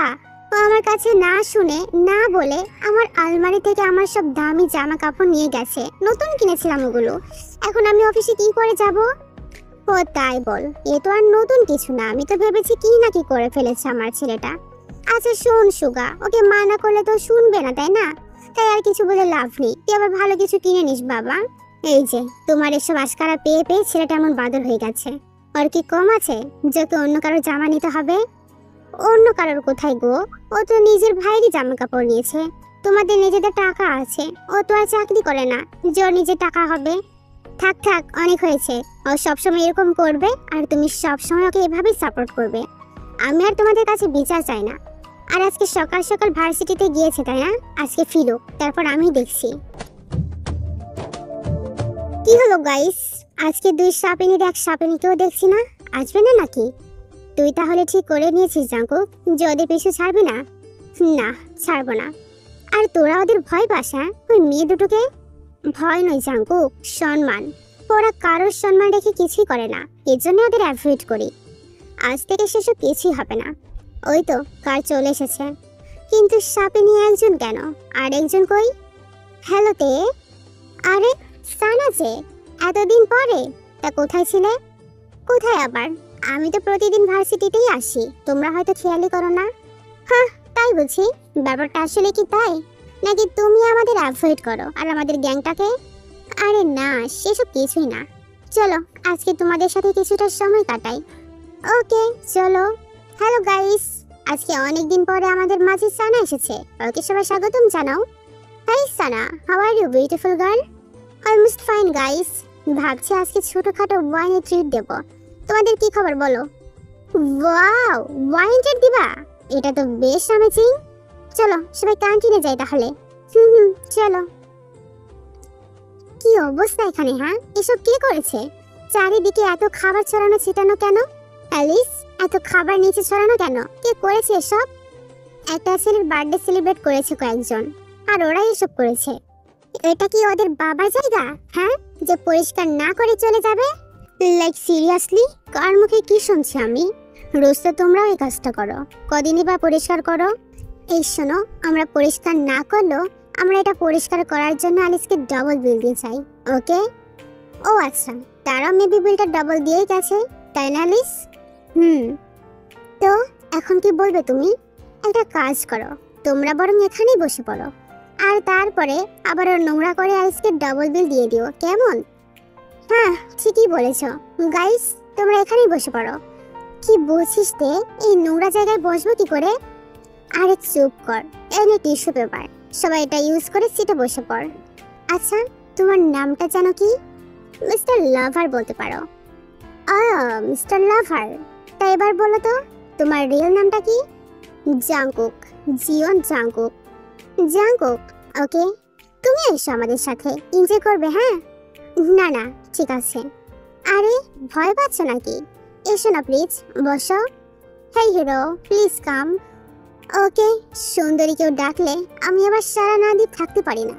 ও আমার কাছে না শুনে না বলে আমার আলমারি থেকে আমার সব দামি জামা কাপড় নিয়ে গেছে। নতুন কিনেছিলাম ওগুলো। এখন আমি অফিসে কি করে যাব? ও তাই বল, এ তো আর নতুন কিছু না। আমি তো ভেবেছি কি না কি করে ফেলেছে আমার ছেলেটা। আচ্ছা শোন সুগা, ওকে মানা করলে তো শুনবে না তাই না? তাই আর কিছু বলে লাভ নেই। তুই আবার ভালো কিছু কিনে নিস বাবা। এই যে তোমার এসব আশকারা পেয়ে পেয়ে ছেলেটা এমন বাদর হয়ে গেছে। ওর কি কম আছে যে ওকে অন্য কারো জামা নিতে হবে? অন্য কারোর কোথায় গো, ও তো নিজের ভাইয়েরই জামা কাপড় নিয়েছে। তোমাদের নিজেদের টাকা আছে, ও তো আর চাকরি করে না যে ওর নিজের টাকা হবে। থাক থাক, অনেক হয়েছে। ও সবসময় এরকম করবে আর তুমি সবসময় ওকে এভাবেই সাপোর্ট করবে। আমি আর তোমাদের কাছে বিচার চাই না। আর আজকে সকাল সকাল ভার্সিটিতে গিয়েছে তাই না? আজকে ফিরুক, তারপর আমি দেখছি। কি হলো গাইস, আজকে দুই সাপিনীর এক সাপিনীকেও দেখছি না। আসবে না নাকি? তুই তাহলে ঠিক করে নিয়েছিস জাঙ্কুক যে ওদের পিছু ছাড়বি না? না, ছাড়বো না। আর তোরা ওদের ভয় পাস? হ্যাঁ, ওই মেয়ে দুটোকে? ভয় নয় জাঙ্কুক, সম্মান। ওরা কারোর সম্মান রেখে কিছুই করে না, এর জন্য ওদের অ্যাভয়েড করি। আজ থেকে সেসব কিছুই হবে না। ওই তো কার চলে এসেছে। কিন্তু সাপিনী একজন কেন, আর একজন কই? হ্যালো তে। আরে সানা যে, এতদিন পরে। তা কোথায় ছিলে? কোথায় আবার? আমি তো প্রতিদিন ভার্সিটিতেই আসি, তোমরা হয়তো খেয়ালই করো না। হ্যাঁ তাই বুঝি। ব্যাপারটা আসলে কি তাই, নাকি তুমি আমাদের অ্যাভয়েড করো আর আমাদের গ্যাংটাকে? আরে না, সেসব কিছুই না। চলো আজকে তোমাদের সাথে কিছুটা সময় কাটাই। ওকে চলো। হ্যালো গাইস, আজকে অনেকদিন পরে আমাদের মাঝে সানা এসেছে। ওকে সবাই স্বাগতম জানাও। Hi Sana, how are you beautiful girl? Almost fine guys. ভাবছি আজকে ছোটখাটো ওয়াইনের ট্রিট দেব। তোমাদের কি খবর বলো? ওয়াও, ওয়াইন ট্রিট দিবা? এটা তো বেশ অ্যামেজিং। চলো সবাই ক্যান্টিনে যাই তাহলে। চলো। কি অবস্থা এখানে? হ্যাঁ, এসব কে করেছে? চারিদিকে এত খাবার ছড়ানো ছিটানো কেন? অ্যালিস, এত খাবার নিচে ছড়ানো কেন? কে করেছে এসব? একটা ছেলের বার্থডে সেলিব্রেট করেছে কয়েকজন, আর ওরাই এসব করেছে। এটা কি ওদের বাবার জায়গা? হ্যাঁ, যে পরিষ্কার না করে চলে যাবে? লাইক সিরিয়াসলি, কার মুখে কি শুনছি আমি? রোজ তো তোমরাও এই কাজটা করো, কদিনই বা পরিষ্কার করো? এই শোনো, আমরা পরিষ্কার না করলেও আমরা এটা পরিষ্কার করার জন্য অ্যালিসকে ডাবল বিল দিয়ে চাই, ওকে? ও আচ্ছা, তারা মেবি বিলটা ডাবল দিয়েই গেছে, তাই না অ্যালিস? তো এখন কি বলবে তুমি? একটা কাজ করো, তোমরা বরং এখানেই বসে পড়ো, আর তারপরে আবার নোংরা করে অ্যালিসকে ডাবল বিল দিয়ে দিও, কেমন? হ্যাঁ, ঠিকই বলেছ। গাইস, তোমরা এখানেই বসে পড়ো। কি বলছিস তে? এই নোংরা জায়গায় বসবো কি করে? আরে চুপ কর, এনে টিস্যু পেপার, সবাই এটা ইউজ করে সিটে বসে পড়। আচ্ছা, তোমার নামটা জানো কি? মিস্টার লাভার বলতে পারো। মিস্টার লাভার, তাই এবার বলো তো, তোমার রিয়েল নামটা কি? Jungkook, Jeon Jungkook. জাংকুক, ওকে। তুমি এসো আমাদের সাথে, এনজয় করবে, হ্যাঁ? না না, ঠিক আছে। আরে ভয় পাচ্ছ নাকি? এসো না প্লিজ, বসো। হেই হিরো, প্লিজ কাম। ওকে, সুন্দরী কেউ ডাকলে আমি আবার সারা না দিয়ে থাকতে পারি না।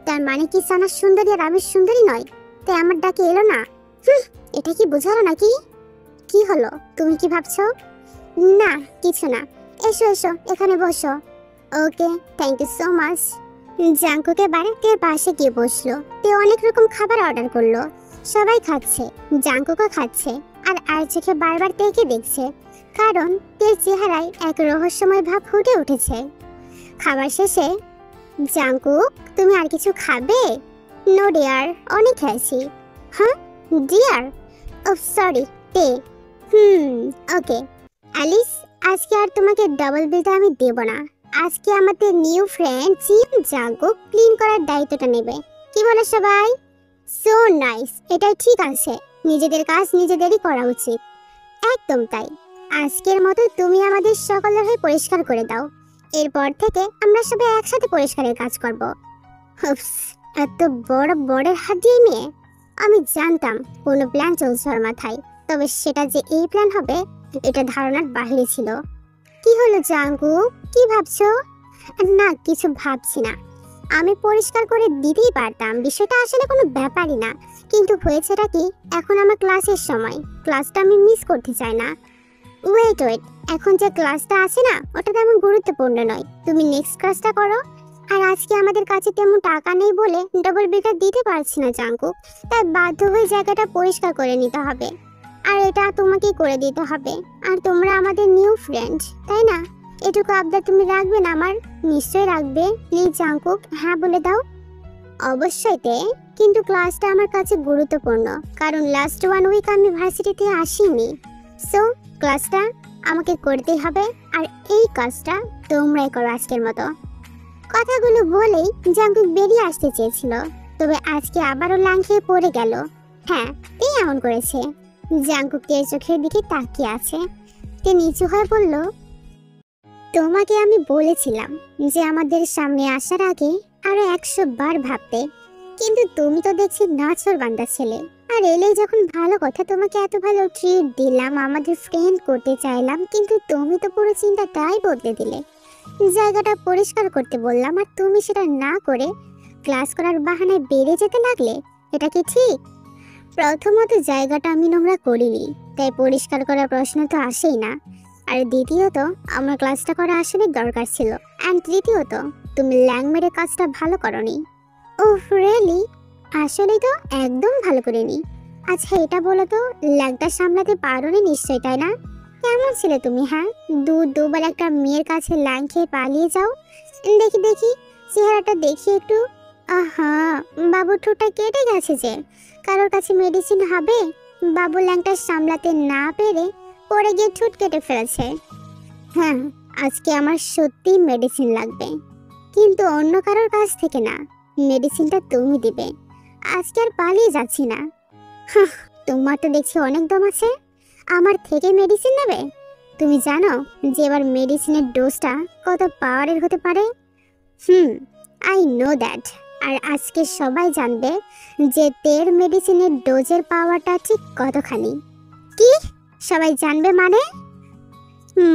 তার মানে কি সানা সুন্দরী আর আমি সুন্দরী নয়, তাই আমার ডাকে এলো না? এটা কি বোঝালো নাকি? কি হলো, তুমি কি ভাবছো? না, কিছু না। এসো এসো, এখানে বসো। ওকে, থ্যাংক ইউ সো মাচ। জাংকুকে বাড়িতে পাশে গিয়ে বসলো। তে অনেক রকম খাবার অর্ডার করলো, সবাই খাচ্ছে, জাংকুকও খাচ্ছে, আর চোখে বারবার তেকে দেখছে, কারণ তের চেহারায় এক রহস্যময় ভাব ফুটে উঠেছে। খাবার শেষে, জাংকুক, তুমি আর কিছু খাবে? নো ডিয়ার, অনেক খেয়েছি। হ্যাঁ ডিয়ার, ও সরি, তে। ওকে অ্যালিস, আজকে আর তোমাকে ডাবল বিলটা আমি দেব না। আজকে আমাদের নিউ ফ্রেন্ড জিন জাংকুক ক্লিন করার দায়িত্বটা নেবে। কি বলে সবাই? সো নাইস, এটাই ঠিক আছে, নিজেদের কাজ নিজেদেরই করা উচিত। একদম তাই। আজকের মতো তুমি আমাদের সকলের হয়ে পরিষ্কার করে দাও। এরপর থেকে আমরা সবাই একসাথে পরিষ্কারের কাজ করব। এত বড় বড়ের হাত দিয়ে মেয়ে, আমি জানতাম কোনো প্ল্যান চলছে ওর মাথায়, তবে সেটা যে এই প্ল্যান হবে এটা ধারণার বাইরে ছিল। কি হলো জাংকুক, কি ভাবছো? না, কিছু ভাবছি না। আমি পরিষ্কার করে দিতেই পারতাম, বিষয়টা আসলে কোনো ব্যাপারই না। কিন্তু হয়েছেটা কি, এখন আমার ক্লাসের সময়, ক্লাসটা আমি মিস করতে চাই না। ওয়েট, এখন যে ক্লাসটা আছে না, ওটা তেমন গুরুত্বপূর্ণ নয়। তুমি নেক্সট ক্লাসটা করো। আর আজকে আমাদের কাছে তেমন টাকা নেই বলে ডাবল বিলটা দিতে পারছি না জাংকুক, তাই বাধ্য হয়ে জায়গাটা পরিষ্কার করে নিতে হবে। আর এটা তোমাকেই করে দিতে হবে। আর তোমরা আমাদের নিউ ফ্রেন্ড, তাই না? এটুকু আবদার তুমি রাখবে না আমার? নিশ্চয়ই রাখবে। প্লিজ জাংকুক, হ্যাঁ বলে দাও। অবশ্যই তে, কিন্তু ক্লাসটা আমার কাছে গুরুত্বপূর্ণ, কারণ লাস্ট 1 উইক আমি ভার্সিটিতে আসিনি। সো ক্লাসটা আমাকে করতেই হবে, আর এই কাজটা তোমরাই করো আজকের মতো। কথাগুলো বলেই জাংকুক বেরিয়ে আসতে চেয়েছিল, তবে আজকে আবারও লাং খেয়ে পড়ে গেল। হ্যাঁ, এই এমন করেছে। জাংকুক তের চোখের দিকে তাকিয়ে আছে। তে নিচু হয়ে বলল, তোমাকে আমি বলেছিলাম যে আমাদের সামনে আসার আগে আরো 100 বার ভাবতে, কিন্তু তুমি তো দেখছি নাচর বান্দা ছেলে। আর এলেই যখন ভালো কথা, তোমাকে এত ভালো ট্রিট দিলাম, আমাদের ফ্রেন্ড করতে চাইলাম, কিন্তু তুমি তো পুরো চিন্তাটাই বদলে দিলে। জায়গাটা পরিষ্কার করতে বললাম আর তুমি সেটা না করে ক্লাস করার বাহানায় বেড়ে যেতে লাগলে। এটা কি ঠিক? প্রথমত জায়গাটা আমি নোংরা করিনি, তাই পরিষ্কার করার প্রশ্ন তো আসেই না। আর দ্বিতীয়ত আমার ক্লাসটা করা আসলে দরকার ছিল। অ্যান্ড তৃতীয়ত তুমি ল্যাং মেরে কাজটা ভালো করনি। Oh really? আসলেই তো একদম ভালো করিনি। আচ্ছা এটা বলো তো, ল্যাংটা সামলাতে পারোনি নিশ্চয়ই, তাই না? কেমন ছিলে তুমি? হ্যাঁ, দুবার একটা মেয়ের কাছে ল্যাং খেয়ে পালিয়ে যাও। দেখি চেহারাটা দেখি একটু। আহা, বাবু ঠোঁটটা কেটে গেছে যে। কারোর কাছে মেডিসিন হবে? বাবু ল্যাংটা সামলাতে না পেরে পড়ে গিয়ে ঠোঁট কেটে ফেলেছে। হ্যাঁ, আজকে আমার সত্যি মেডিসিন লাগবে, কিন্তু অন্য কারোর কাছ থেকে না। মেডিসিনটা তুমি দিবে। আজকে আর পালিয়ে যাচ্ছি না। তোমার তো দেখছি অনেক দম আছে, আমার থেকে মেডিসিন নেবে? তুমি জানো যে এবার মেডিসিনের ডোজটা কত পাওয়ারের হতে পারে? I know that. আর আজকে সবাই জানবে যে তের মেডিসিনের ডোজের পাওয়ারটা ঠিক কতখানি। কি সবাই জানবে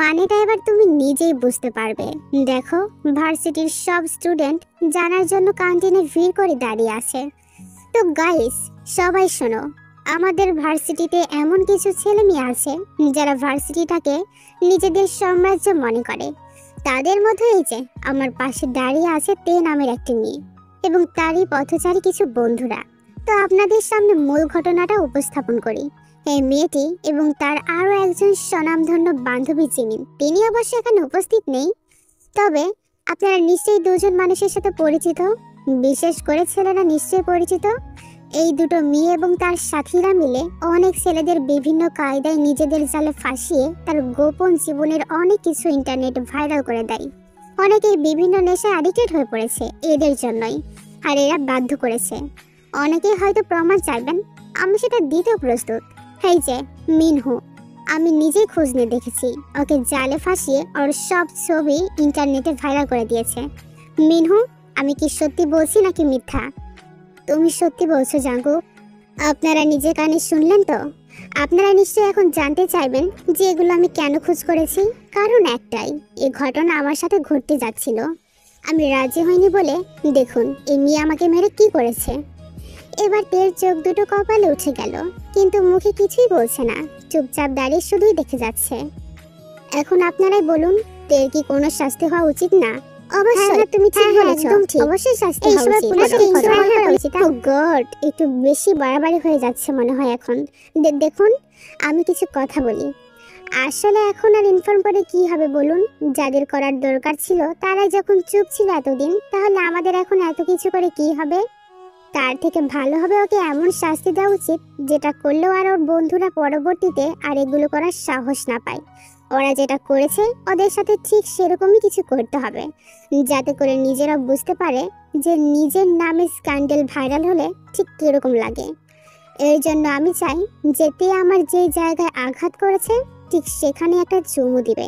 মানেটা এবার তুমি নিজেই বুঝতে পারবে। দেখো, ভার্সিটির সব স্টুডেন্ট জানার জন্য ক্যান্টিনে ভিড় করে দাঁড়িয়ে আছে। তো গাইস, সবাই শোনো, আমাদের ভার্সিটিতে এমন কিছু ছেলেমেয়ে আছে যারা ভার্সিটিটাকে নিজেদের সাম্রাজ্য মনে করে। তাদের মধ্যে এই যে আমার পাশে দাঁড়িয়ে আছে তে নামের একটি মেয়ে এবং তারই পথচারী কিছু বন্ধুরা। তো আপনাদের সামনে মূল ঘটনাটা উপস্থাপন করি। এই মেয়েটি এবং তার আরও একজন স্বনামধন্য বান্ধবী জিমিন, তিনি অবশ্য এখানে উপস্থিত নেই। তবে আপনারা নিশ্চয়ই দুজন মানুষের সাথে পরিচিত, বিশেষ করে ছেলেরা নিশ্চয়ই পরিচিত। এই দুটো মেয়ে এবং তার সাথীরা মিলে অনেক ছেলেদের বিভিন্ন কায়দায় নিজেদের জালে ফাঁসিয়ে তার গোপন জীবনের অনেক কিছু ইন্টারনেটে ভাইরাল করে দেয়। অনেকেই বিভিন্ন নেশায় অ্যাডিক্টেড হয়ে পড়েছে এদের জন্যই, আর এরা বাধ্য করেছে। অনেকেই হয়তো প্রমাণ চাইবেন, আমি সেটা দিতেও প্রস্তুত। এই যে মিনহু, আমি নিজেই খোঁজ নিয়ে দেখেছি, ওকে জালে ফাঁসিয়ে ওর সব ছবি ইন্টারনেটে ভাইরাল করে দিয়েছে। মিনহু, আমি কি সত্যি বলছি নাকি মিথ্যা? তুমি সত্যি বলছো জাঙ্গু। আপনারা নিজে কানে শুনলেন তো? আপনারা নিশ্চয়ই এখন জানতে চাইবেন যে এগুলো আমি কেন খোঁজ করেছি। কারণ একটাই, এই ঘটনা আমার সাথে ঘটতে যাচ্ছিল। আমি রাজি হইনি বলে দেখুন এই মেয়ে আমাকে মেরে কি করেছে। এবার তের চোখ দুটো কপালে উঠে গেল, কিন্তু মুখে কিছুই বলছে না, চুপচাপ দাঁড়িয়ে শুধুই দেখে যাচ্ছে। এখন আপনারাই বলুন, তের কি কোনো শাস্তি হওয়া উচিত না? অবশ্যই, তুমি ঠিক বলেছো, অবশ্যই শাস্তি হওয়া উচিত। ও গড, একটু বেশি বাড়াবাড়ি হয়ে যাচ্ছে মনে হয় এখন। দেখুন, আমি কিছু কথা বলি। আসলে এখন আর ইনফর্ম করে কি হবে বলুন? যাদের করার দরকার ছিল তারাই যখন চুপ ছিল এতদিন, তাহলে আমাদের এখন এত কিছু করে কি হবে? তার থেকে ভালো হবে ওকে এমন শাস্তি দেওয়া উচিত যেটা করলেও আর ওর বন্ধুরা পরবর্তীতে আর এগুলো করার সাহস না পায়। ওরা যেটা করেছে ওদের সাথে ঠিক সেরকমই কিছু করতে হবে, যাতে করে নিজেরা বুঝতে পারে যে নিজের নামে স্ক্যান্ডাল ভাইরাল হলে ঠিক কিরকম লাগে। এর জন্য আমি চাই যে তে আমার যে জায়গায় আঘাত করেছে ঠিক সেখানে একটা চুমু দিবে,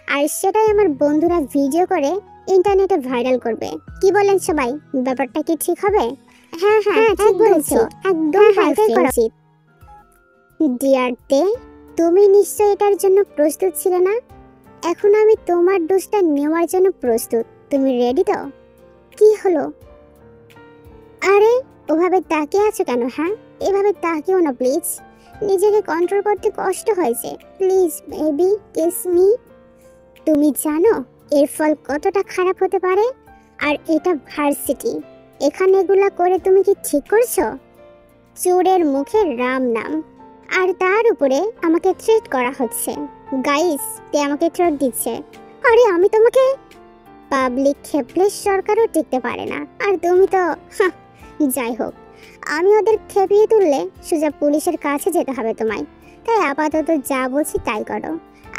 আর সেটাই আমার বন্ধুরা ভিডিও করে ইন্টারনেটে ভাইরাল করবে। কি বলেন সবাই, ব্যাপারটা কি ঠিক হবে? হ্যাঁ হ্যাঁ, ঠিক বলেছো, একদম পারফেক্ট করা উচিত। ডিয়ার তে, তুমি নিশ্চয়ই এটার জন্য প্রস্তুত ছিলে না? এখন আমি তোমার ডোজটা নেওয়ার জন্য প্রস্তুত। তুমি রেডি তো? কি হলো? আরে ওভাবে তাকিয়ে আছো কেন? হ্যাঁ, এভাবে তাকিও না প্লিজ, নিজেকে কন্ট্রোল করতে কষ্ট হয়েছে। Please baby, kiss me. তুমি জানো এর ফল কতটা খারাপ হতে পারে? আর এটা ভার্সিটি, এখানে এগুলা করে তুমি কি ঠিক করছো? চোরের মুখে রাম নাম, আর তার উপরে আমাকে থ্রেট করা হচ্ছে। গাইস, তে আমাকে থ্রেট দিচ্ছে। আরে আমি তোমাকে, পাবলিক খেপলে সরকারও টিকতে পারে না, আর তুমি তো যাই হোক, আমি ওদের খেপিয়ে তুললে সোজা পুলিশের কাছে যেতে হবে তোমায়। তাই আপাতত যা বলছি তাই করো।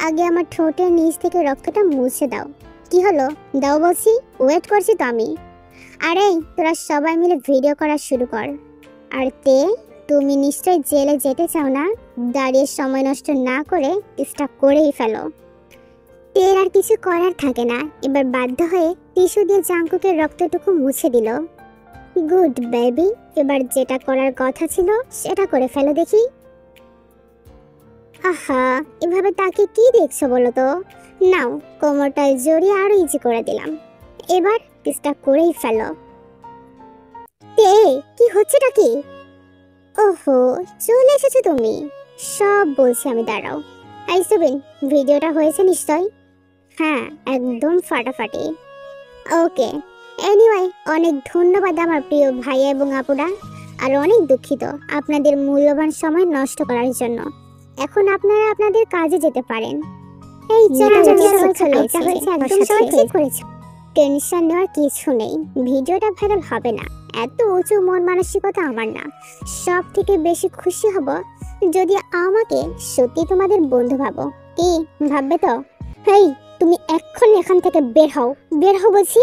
আগে আমার ঠোঁটের নিচ থেকে রক্তটা মুছে দাও। কি হলো, দাও বলছি, ওয়েট করছি তো আমি। আরে তোরা সবাই মিলে ভিডিও করা শুরু কর। আর তে, তুমি নিশ্চয়ই জেলে যেতে চাও না? দাঁড়িয়ে সময় নষ্ট না করে স্টপ করেই ফেলো। তের আর কিছু করার থাকে না, এবার বাধ্য হয়ে টিস্যু দিয়ে জাঙ্কুকের রক্তটুকু মুছে দিল। গুড বেবি, এবার যেটা করার কথা ছিল সেটা করে ফেলো দেখি। আহা, এভাবে তাকে কি দেখছো বলো তো? নাও, কোমরটায় জড়িয়ে আরো ইজি করে দিলাম। এবার কিসটা করেই ফেলো। তে, কি হচ্ছেটা কি? ওহো, চলে এসেছো তুমি। সব বলছি আমি, দাঁড়াও। এই সুবিন, ভিডিওটা হয়েছে নিশ্চয়? হ্যাঁ, একদম ফাটাফাটি। ওকে, এনিওয়ে, অনেক ধন্যবাদ আমার প্রিয় ভাই এবং আপুরা, আর অনেক দুঃখিত আপনাদের মূল্যবান সময় নষ্ট করার জন্য। এখন আপনারা আপনাদের কাজে যেতে পারেন। এই টেনশন নেওয়ার কিছু নেই, ভিডিওটা ভাইরাল হবে না, এত উঁচু মন মানসিকতা আমার না। সব থেকে বেশি খুশি হব যদি আমাকে সত্যি তোমাদের বন্ধু ভাবো। কি ভাববে তো? হেই, তুমি এক্ষুনি এখান থেকে বের হও, বের হও বলছি।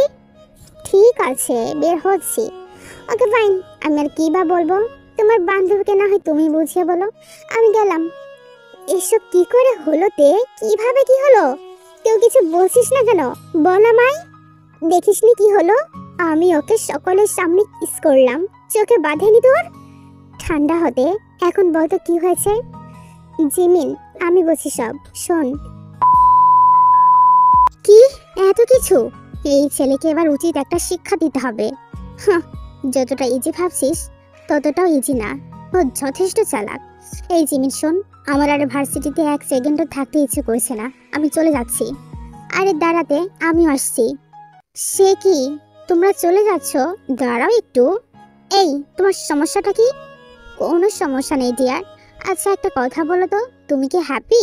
ঠিক আছে, বের হচ্ছি। ওকে ফাইন, আমি আর কি বা বলবো? তোমার বান্ধবীকে না হয় তুমি বুঝিয়ে বলো, আমি গেলাম। এসব কি করে হলো তে? কিভাবে কি হলো? কেউ কিছু বলছিস না কেন? বল আমায়। দেখিসনি কি হলো? আমি ওকে সকলের সামনে কিস করলাম, চোখে বাঁধেনি তোর? ঠান্ডা হতে এখন বলতো কি হয়েছে? জিমিন, আমি বলছি সব শোন। কি এত কিছু? এই ছেলেকে এবার উচিত একটা শিক্ষা দিতে হবে। যতটা ইজি ভাবছিস ততটাও ইজি না, ও যথেষ্ট চালাক। এই জিমিন শোন, আমার আর ভার্সিটিতে এক সেকেন্ডও থাকতে ইচ্ছে করছে না, আমি চলে যাচ্ছি। আরে দাঁড়াতে, আমিও আসছি। সে কি, তোমরা চলে যাচ্ছ? দাঁড়াও একটু। এই তোমার সমস্যাটা কি? কোনো সমস্যা নেই ডিয়ার। আচ্ছা একটা কথা বলো তো, তুমি কি হ্যাপি?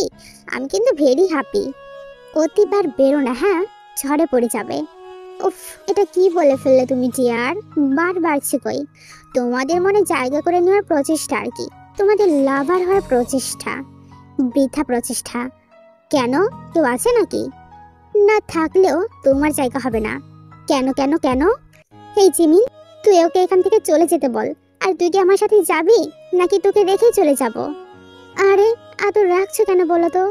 আমি কিন্তু ভেরি হ্যাপি। অতিবার বেরো না, হ্যাঁ ঝড়ে পড়ে যাবে। উফ, এটা কি বলে ফেললে তুমি ডিয়ার? বারবার কই তোমাদের মনে জায়গা করে নেওয়ার প্রচেষ্টা আর কি, তোমাদের লাভার হওয়ার প্রচেষ্টা, বৃথা প্রচেষ্টা। কেন, কেউ আছে নাকি? না থাকলেও তোমার জায়গা হবে না। কেন কেন কেন? এই জিমিন, তুই ওকে এখান থেকে চলে যেতে বল। আর তুই কি আমার সাথে যাবি নাকি তোকে রেখেই চলে যাব? আরে এত রাখছো কেন বলো তো?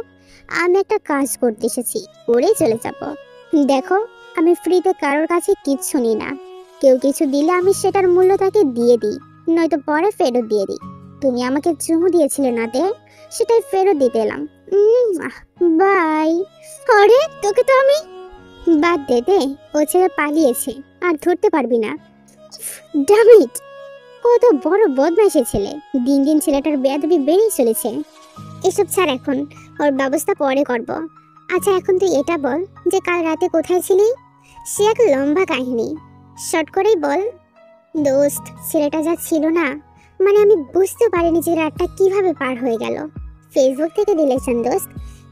আমি একটা কাজ করতে এসেছি, করেই চলে যাব। দেখো, আমি ফ্রিতে কারোর কাছে কিচ্ছু নিই না। কেউ কিছু দিলে আমি সেটার মূল্য তাকে দিয়ে দিই, নয়তো পরে ফেরত দিয়ে দিই। তুমি আমাকে চুমু দিয়েছিলে না দে, সেটাই ফেরত দিতে এলাম। বাই। আরে তোকে তো আমি বাদ দে দে, ও ছেলে পালিয়েছে, আর ধরতে পারবি না। ড্যাম ইট, কত বড় বদমাইশের ছেলে। দিন দিন ছেলেটার বেয়াদবি বেড়েই চলেছে। এসব ছাড় এখন, ওর ব্যবস্থা পরে করব। আচ্ছা এখন তুই এটা বল যে কাল রাতে কোথায় ছিলি? সে এক লম্বা কাহিনী, শর্ট করেই বল। দোস্ত, ছেলেটা যা ছিল না, মানে আমি বুঝতে পারিনি যে রাতটা কিভাবে পার হয়ে গেল। ফেসবুক থেকে দিলেছেন দোস্ত,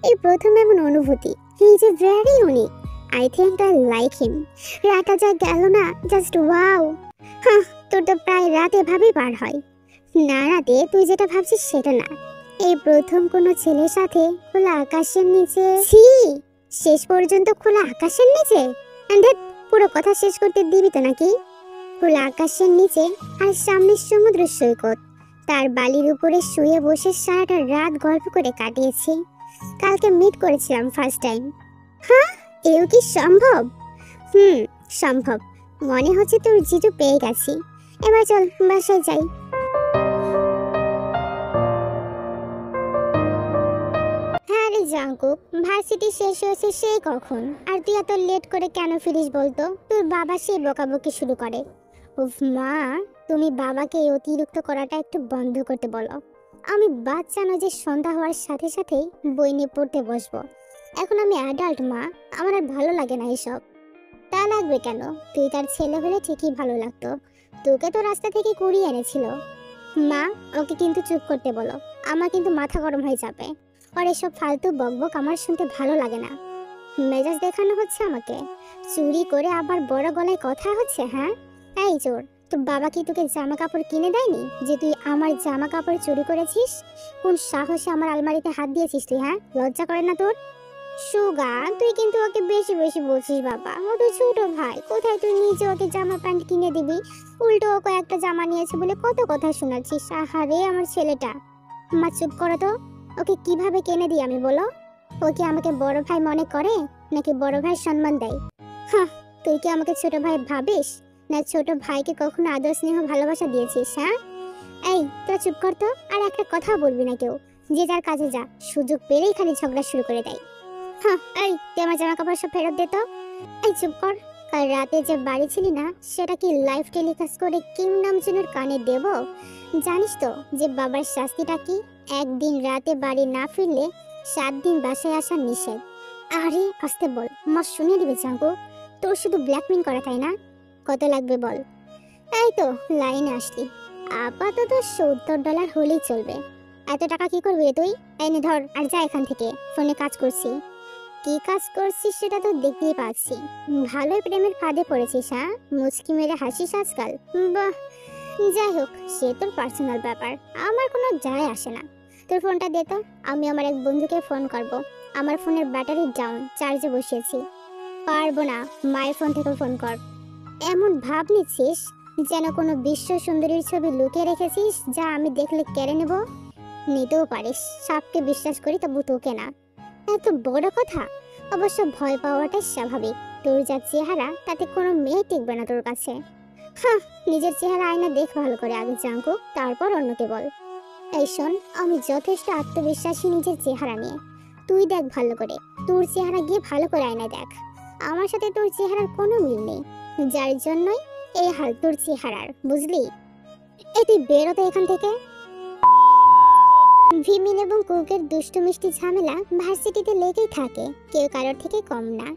এই প্রথম এমন অনুভূতি। He is a very unique, I think I like him. রাতটা যা গেল না, জাস্ট ওয়াও। তোর তো প্রায় রাত এভাবেই পার হয়। না রাতে তুই যেটা ভাবছিস সেটা না, এই প্রথম কোনো ছেলের সাথে খোলা আকাশের নিচে। ছি, শেষ পর্যন্ত খোলা আকাশের নিচে? পুরো কথা শেষ করতে দিবি তো নাকি? খোলা আকাশের নিচে আর সামনে সমুদ্র সৈকত, তার বালির উপরে শুয়ে বসে সারাটা রাত গল্প করে কাটিয়েছি। কালকে মিট করেছিলাম ফার্স্ট টাইম। হ্যাঁ, এও কি সম্ভব? সম্ভব। মনে হচ্ছে তোর জিজু পেয়ে গেছি। এবার চল বাসায় যাই। হ্যাঁ রে জাঙ্কুক, ভার্সিটি শেষ হয়েছে সেই কখন, আর তুই এত লেট করে কেন ফিরিস বলতো? তোর বাবা সেই বকাবকি শুরু করে। উফ মা, তুমি বাবাকে এই অতিরিক্ত করাটা একটু বন্ধ করতে বলো। আমি বাচ্চা নয় যে সন্ধ্যা হওয়ার সাথে সাথেই বই নিয়ে পড়তে বসবো। এখন আমি অ্যাডাল্ট মা, আমার আর ভালো লাগে না এসব। তা লাগবে কেন? তুই তার ছেলে হলে ঠিকই ভালো লাগতো। তোকে তো রাস্তা থেকে কুড়িয়ে এনেছিল। মা, ওকে কিন্তু চুপ করতে বলো, আমার কিন্তু মাথা গরম হয়ে যাবে। আর এসব ফালতু বকবক আমার শুনতে ভালো লাগে না। মেজাজ দেখানো হচ্ছে আমাকে, চুরি করে আবার বড় গলায় কথা হচ্ছে। হ্যাঁ এই চোর, তোর বাবা কি তোকে জামা কাপড় কিনে দেয়নি যে তুই আমার জামা কাপড় চুরি করেছিস? কোন সাহসে আমার আলমারিতে হাত দিয়েছিস তুই? হ্যাঁ, লজ্জা করে না তোর? সুগা, তুই কিন্তু ওকে বেশি বেশি বলছিস বাবা। ও তো ছোট ভাই, কোথায় তুই নিজে ওকে জামা প্যান্ট কিনে দিবি? উল্টো ওকে একটা জামা নিয়েছে বলে কত কথা শোনাচ্ছিস। আহারে আমার ছেলেটা। মা চুপ করো তো, ওকে কিভাবে কিনে দিই আমি বলো? ও কি আমাকে বড় ভাই মনে করে নাকি বড় ভাই সম্মান দেয়? তুই কি আমাকে ছোট ভাই ভাবিস, না ছোট ভাইকে কখনো আদর স্নেহ ভালোবাসা দিয়েছিস? হ্যাঁ এই তোরা চুপ কর তো, আর একটা কথা বলবি না কেউ। যে যার কাজে যা, সুযোগ পেলেই খালি ঝগড়া শুরু করে দেয়। এই তুই আমার জামা কাপড় সব ফেরত দে তো। এই চুপ কর, কাল রাতে যে বাড়ি ছিলি না, সেটা কি লাইভ টেলিকাস্ট করে কিম নামজনের কানে দেব? জানিস তো যে বাবার শাস্তিটা কি? একদিন রাতে বাড়ি না ফিরলে 7 দিন বাসায় আসা নিষেধ। আরে আস্তে বল, মা শুনে দিবে জাঙ্কু। তোর শুধু ব্ল্যাকমেল করা, তাই না? কত লাগবে বল? এই তো লাইনে আসলি। আপাতত $70 হলেই চলবে। এত টাকা কি করবি রে তুই? এই নে ধর, আর যা এখান থেকে। ফোনে কাজ করছি। কি কাজ করছিস সেটা তো দেখতেই পাচ্ছি। ভালোই প্রেমের ফাঁদে পড়েছিস। হ্যাঁ, মুচকি মেরে হাসিস আজকাল। বাহ, যাই হোক, সে তোর পার্সোনাল ব্যাপার, আমার কোনো যায় আসে না। তোর ফোনটা দে তো, আমি আমার এক বন্ধুকে ফোন করব। আমার ফোনের ব্যাটারি ডাউন, চার্জে বসিয়েছি। পারবো না, মায়ের ফোন থেকে ফোন কর। এমন ভাব নিচ্ছিস যেন কোনো বিশ্ব সুন্দরীর ছবি লুকিয়ে রেখেছিস যা আমি দেখলে কেড়ে নেব। নিতেও পারিস, সাপকে বিশ্বাস করি, তবু তোকে না। এত বড় কথা। অবশ্য ভয় পাওয়াটাই স্বাভাবিক, তোর যা চেহারা তাতে কোনো মেয়ে টিকবে না তোর কাছে। হ্যাঁ, নিজের চেহারা আয়না দেখ ভালো করে আগে জাঙ্কুক, তারপর অন্যকে বল। এই শোন, আমি যথেষ্ট আত্মবিশ্বাসী নিজের চেহারা নিয়ে। তুই দেখ ভালো করে, তোর চেহারা গিয়ে ভালো করে আয়নায় দেখ। আমার সাথে তোর চেহারার কোনো মিল নেই, যার জন্যই এই হাল তোর চেহারার, বুঝলি? এই তুই বেরোতে এখান থেকে। ভিমিন এবং কুকের দুষ্টু মিষ্টি ঝামেলা ভার্সিটিতে লেগেই থাকে, কেউ কারোর থেকে কম না।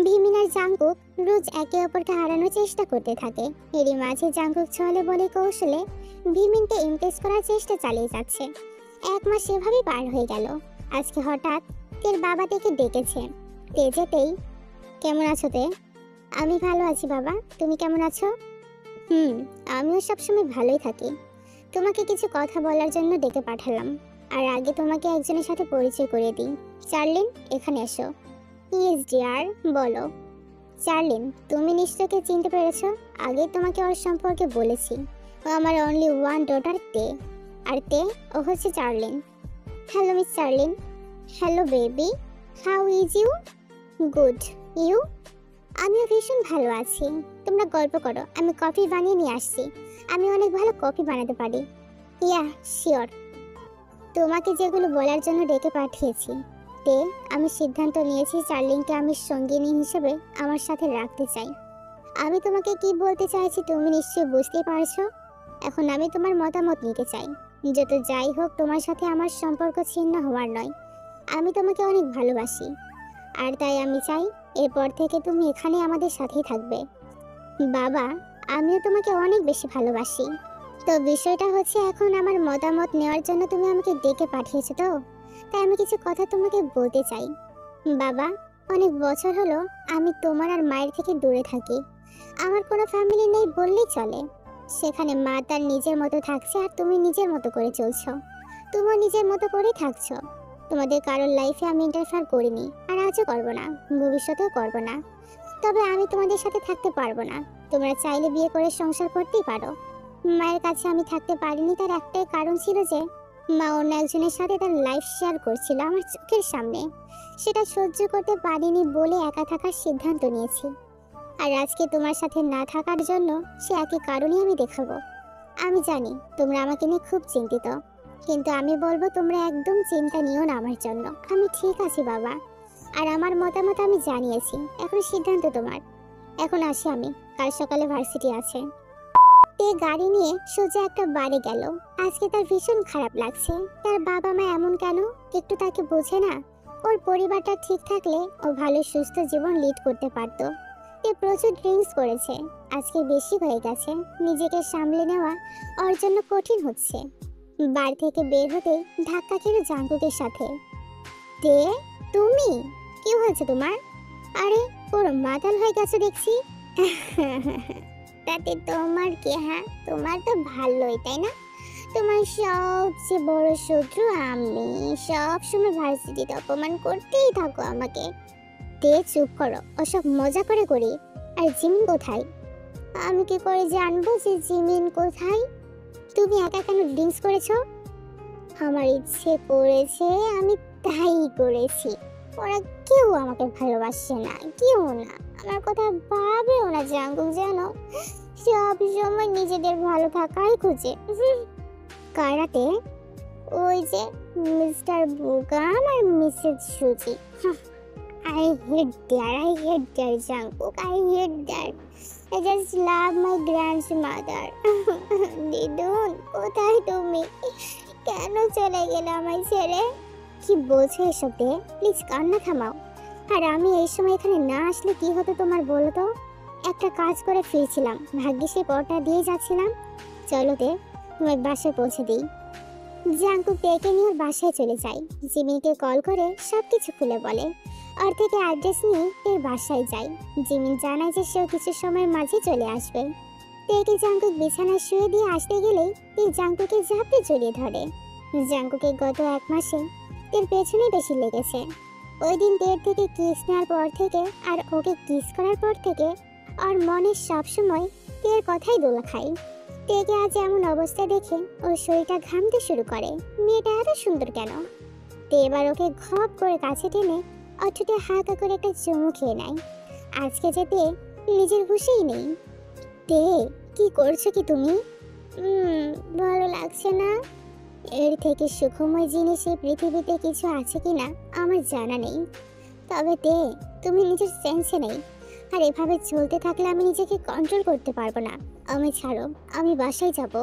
ভিমিন আর জাঙ্কুক রোজ একে অপরকে হারানোর চেষ্টা করতে থাকে। এরই মাঝে জাঙ্কুক ছলে বলে কৌশলে ভিমিনকে ইমপ্রেস করার চেষ্টা চালিয়ে যাচ্ছে। 1 মাস এভাবেই পার হয়ে গেল। আজকে হঠাৎ তের বাবা থেকে ডেকেছে। তে যেতেই, কেমন আছো তে? আমি ভালো আছি বাবা, তুমি কেমন আছো? আমিও সবসময় ভালোই থাকি। তোমাকে কিছু কথা বলার জন্য ডেকে পাঠালাম। আর আগে তোমাকে একজনের সাথে পরিচয় করিয়ে দিই। চার্লিন, এখানে এসো। ইয়েস ডিয়ার, বলো। চার্লিন, তুমি নিশ্চয়ই চিনতে পেরেছো। আগে তোমাকে ওর সম্পর্কে বলেছি। ও আমার অনলি ওয়ান ডটার তে। আর তে, ও হচ্ছে Charlene. Hello miss Charlene. Hello baby, how is you? Good, you? আমিও ভীষণ ভালো আছি। তোমরা গল্প করো, আমি কফি বানিয়ে নিয়ে আসছি। আমি অনেক ভালো কফি বানাতে পারি। ইয়া, শিওর। তোমাকে যেগুলো বলার জন্য ডেকে পাঠিয়েছি তে, আমি সিদ্ধান্ত নিয়েছি চার্লিনকে আমি সঙ্গিনী হিসেবে আমার সাথে রাখতে চাই। আমি তোমাকে কি বলতে চাইছি তুমি নিশ্চয়ই বুঝতেই পারছো। এখন আমি তোমার মতামত নিতে চাই। যত যাই হোক, তোমার সাথে আমার সম্পর্ক ছিন্ন হওয়ার নয়। আমি তোমাকে অনেক ভালোবাসি, আর তাই আমি চাই এরপর থেকে তুমি এখানে আমাদের সাথেই থাকবে। বাবা, আমিও তোমাকে অনেক বেশি ভালোবাসি। তো বিষয়টা হচ্ছে, এখন আমার মতামত নেওয়ার জন্য তুমি আমাকে ডেকে পাঠিয়েছো, তো তাই আমি কিছু কথা তোমাকে বলতে চাই। বাবা, অনেক বছর হলো আমি তোমার আর মায়ের থেকে দূরে থাকি। আমার কোনো ফ্যামিলি নেই বললেই চলে। সেখানে মা তার নিজের মতো থাকছে, আর তুমি নিজের মতো করে চলছো। তুমিও নিজের মতো করেই থাকছো। তোমাদের কারোর লাইফে আমি ইন্টারফেয়ার করিনি, আর আজও করবো না, ভবিষ্যতেও করবো না। তবে আমি তোমাদের সাথে থাকতে পারবো না। তোমরা চাইলে বিয়ে করে সংসার করতেই পারো। মায়ের কাছে আমি থাকতে পারিনি, তার একটাই কারণ ছিল যে মা অন্য একজনের সাথে তার লাইফ শেয়ার করছিল আমার চোখের সামনে। সেটা সহ্য করতে পারিনি বলে একা থাকার সিদ্ধান্ত নিয়েছি। আর আজকে তোমার সাথে না থাকার জন্য সে একই কারণই আমি দেখাবো। আমি জানি তোমরা আমাকে নিয়ে খুব চিন্তিত, কিন্তু আমি বলবো তোমরা একদম চিন্তা নিও না আমার জন্য। আমি ঠিক আছি বাবা, আর আমার মতামত আমি জানিয়েছি। এখন সিদ্ধান্ত তোমার। এখন আসি আমি, কাল সকালে ভার্সিটি আছে। তে গাড়ি নিয়ে সোজা একটা বাড়ি গেল। আজকে তার ভীষণ খারাপ লাগছে। তার বাবা মা এমন কেন, একটু তাকে বোঝে না? ওর পরিবারটা ঠিক থাকলে ও ভালো সুস্থ জীবন লিড করতে পারতো। তে প্রচুর ড্রিঙ্কস করেছে, আজকে বেশি হয়ে গেছে। নিজেকে সামলে নেওয়া ওর জন্য কঠিন হচ্ছে। বাড়ি থেকে বের হতে ধাক্কা খেলো জাঙ্কুকের সাথে। তে, তুমি? কি হয়েছে তোমার? আরে, পুরো মাতাল হয়ে গেছো দেখছি। তাতে তোমার কি? হ্যাঁ, তোমার তো ভালোই, তাই না? তোমার সবচেয়ে বড় শত্রু আমি। সব সময় ভার্সিটিতে অপমান করতেই থাকো আমাকে। তে, চুপ করো, ওসব মজা করে করি। আর জিমিন কোথায়? আমি কি করে জানবো যে জিমিন কোথায়? তুমি একা কেন ড্রিঙ্কস করেছো? আমার ইচ্ছে করেছে, আমি তাই করেছি। ওরা কেউ আমাকে ভালোবাসে না, কেউ না। আমার কথা ভাবেও না জাঙ্কুক, জানো? সব সময় নিজেদের ভালো থাকাই খুঁজে। কারাতে ওই যে মিস্টার বুকাম আর মিসেস সুজি। I hate that Jungkook, I hate that. I just love my grandmother. দিদুন, কোথায় তুমি? কেন চলে গেলে আমায় ছেড়ে? কি বলছো এসব? দে, প্লিজ কান্না থামাও। আর আমি এই সময় এখানে না আসলে কি হতো তোমার বলো তো? একটা কাজ করে ফিরছিলাম, ভাগ্যে সে পরটা দিয়ে যাচ্ছিলাম। চলো দে, তোমার বাসায় পৌঁছে দিই। জাঙ্কুক ডেকে নিয়ে ওর বাসায় চলে যায়। জিমিনকে কল করে সবকিছু খুলে বলে। ওর থেকে অ্যাড্রেস নিয়ে এর বাসায় যায়। জিমিন জানায় যে সেও কিছু সময়ের মাঝে চলে আসবে। তেকে জাঙ্কুক বিছানায় শুয়ে দিয়ে আসতে গেলেই তে জাঙ্কুকে ঝাঁপড়ে জড়িয়ে ধরে। জাঙ্কুকে গত 1 মাসে তের পেছনে বেশি লেগেছে। ওই দিন তের থেকে কিস নেওয়ার পর থেকে আর ওকে কিস করার পর থেকে ওর মনে সবসময় তের কথাই দোলা খায়। তেকে আজ এমন অবস্থা দেখে ওর শরীরটা ঘামতে শুরু করে। মেয়েটা এত সুন্দর কেন? তে এবার ওকে ঘপ করে কাছে টেনে অঠুটে হালকা করে একটা চুমু খেয়ে নেয়। আজকে যেতে নিজের হুঁশেই নেই। তে কি করছো কি তুমি? ভালো লাগছে না। এর থেকে সুখময় জিনিস এই পৃথিবীতে কিছু আছে কিনা আমার জানা নেই। তবে তে তুমি নিজের সেন্সে নেই, আর এভাবে চলতে থাকলে আমি নিজেকে কন্ট্রোল করতে পারবো না। আমি ছাড়ো, আমি বাসায় যাব।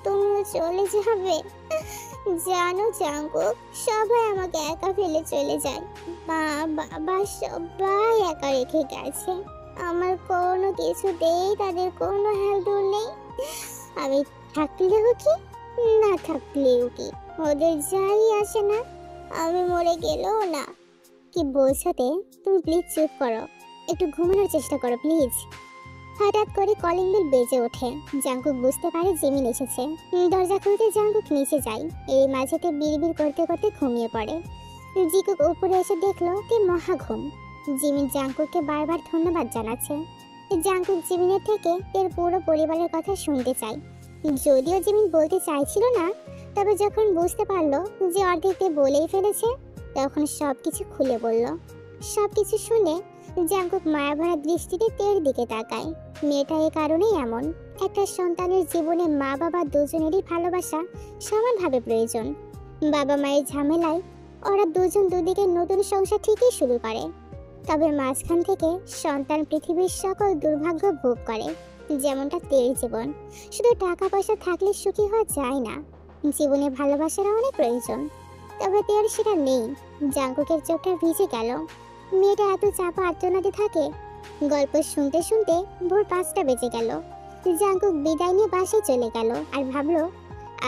তুমি চলে যাবে? জানো জাঙ্কুক, সবাই আমাকে একা ফেলে চলে যায়। মা বাবা সবাই একা রেখে গেছে। আমার কোনো কিছুতেই তাদের কোনো হেল্প নেই। আমি থাকলেও কি না থাকলেও কি, ওদের যাই আসে না। আমি মরে গেলেও না। কি বলছোতে? তুমি প্লিজ চুপ করো, একটু ঘুমানোর চেষ্টা করো প্লিজ। হঠাৎ করে কলিং বেল বেজে ওঠে। জাঙ্কুক বুঝতে পারে জিমিন এসেছে। দরজা খুলতে জাঙ্কুক নিচে যায়। এই মাঝেতে বিড়বিড় করতে করতে ঘুমিয়ে পড়ে। জিকুক উপরে এসে দেখলো তে মহা ঘুম। জিমিন জাঙ্কুককে বারবার ধন্যবাদ জানাচ্ছে। জাঙ্কুক জিমিনের থেকে এর পুরো পরিবারের কথা শুনতে চায়। যদিও জিমিন বলতে চাইছিল না, তবে যখন বুঝতে পারলো যে অর্ধেকতে বলেই ফেলেছে, তখন সবকিছু খুলে বলল। সবকিছু শুনে জাঙ্কুক মায়াভরা দৃষ্টিতে তের দিকে তাকায়। মেয়েটা এই কারণেই এমন। একটা সন্তানের জীবনে মা বাবা দুজনেরই ভালোবাসা সমানভাবে প্রয়োজন। বাবা মায়ের ঝামেলায় ওরা দুজন দুদিকে নতুন সংসার ঠিকই শুরু করে, তবে মাঝখান থেকে সন্তান পৃথিবীর সকল দুর্ভাগ্য ভোগ করে। যেমনটা তের জীবন। শুধু টাকা পয়সা থাকলে সুখী হওয়া যায় না, জীবনে ভালোবাসার অনেক প্রয়োজন। তবে তের সেটা নেই। জাঙ্কুকের চোখটা ভিজে গেল। মেয়েটা এত চাপা আর্তনাদে থাকে। গল্প শুনতে শুনতে ভোর 5টা বেজে গেল। জাঙ্কুক বিদায় নিয়ে বাসায় চলে গেল আর ভাবলো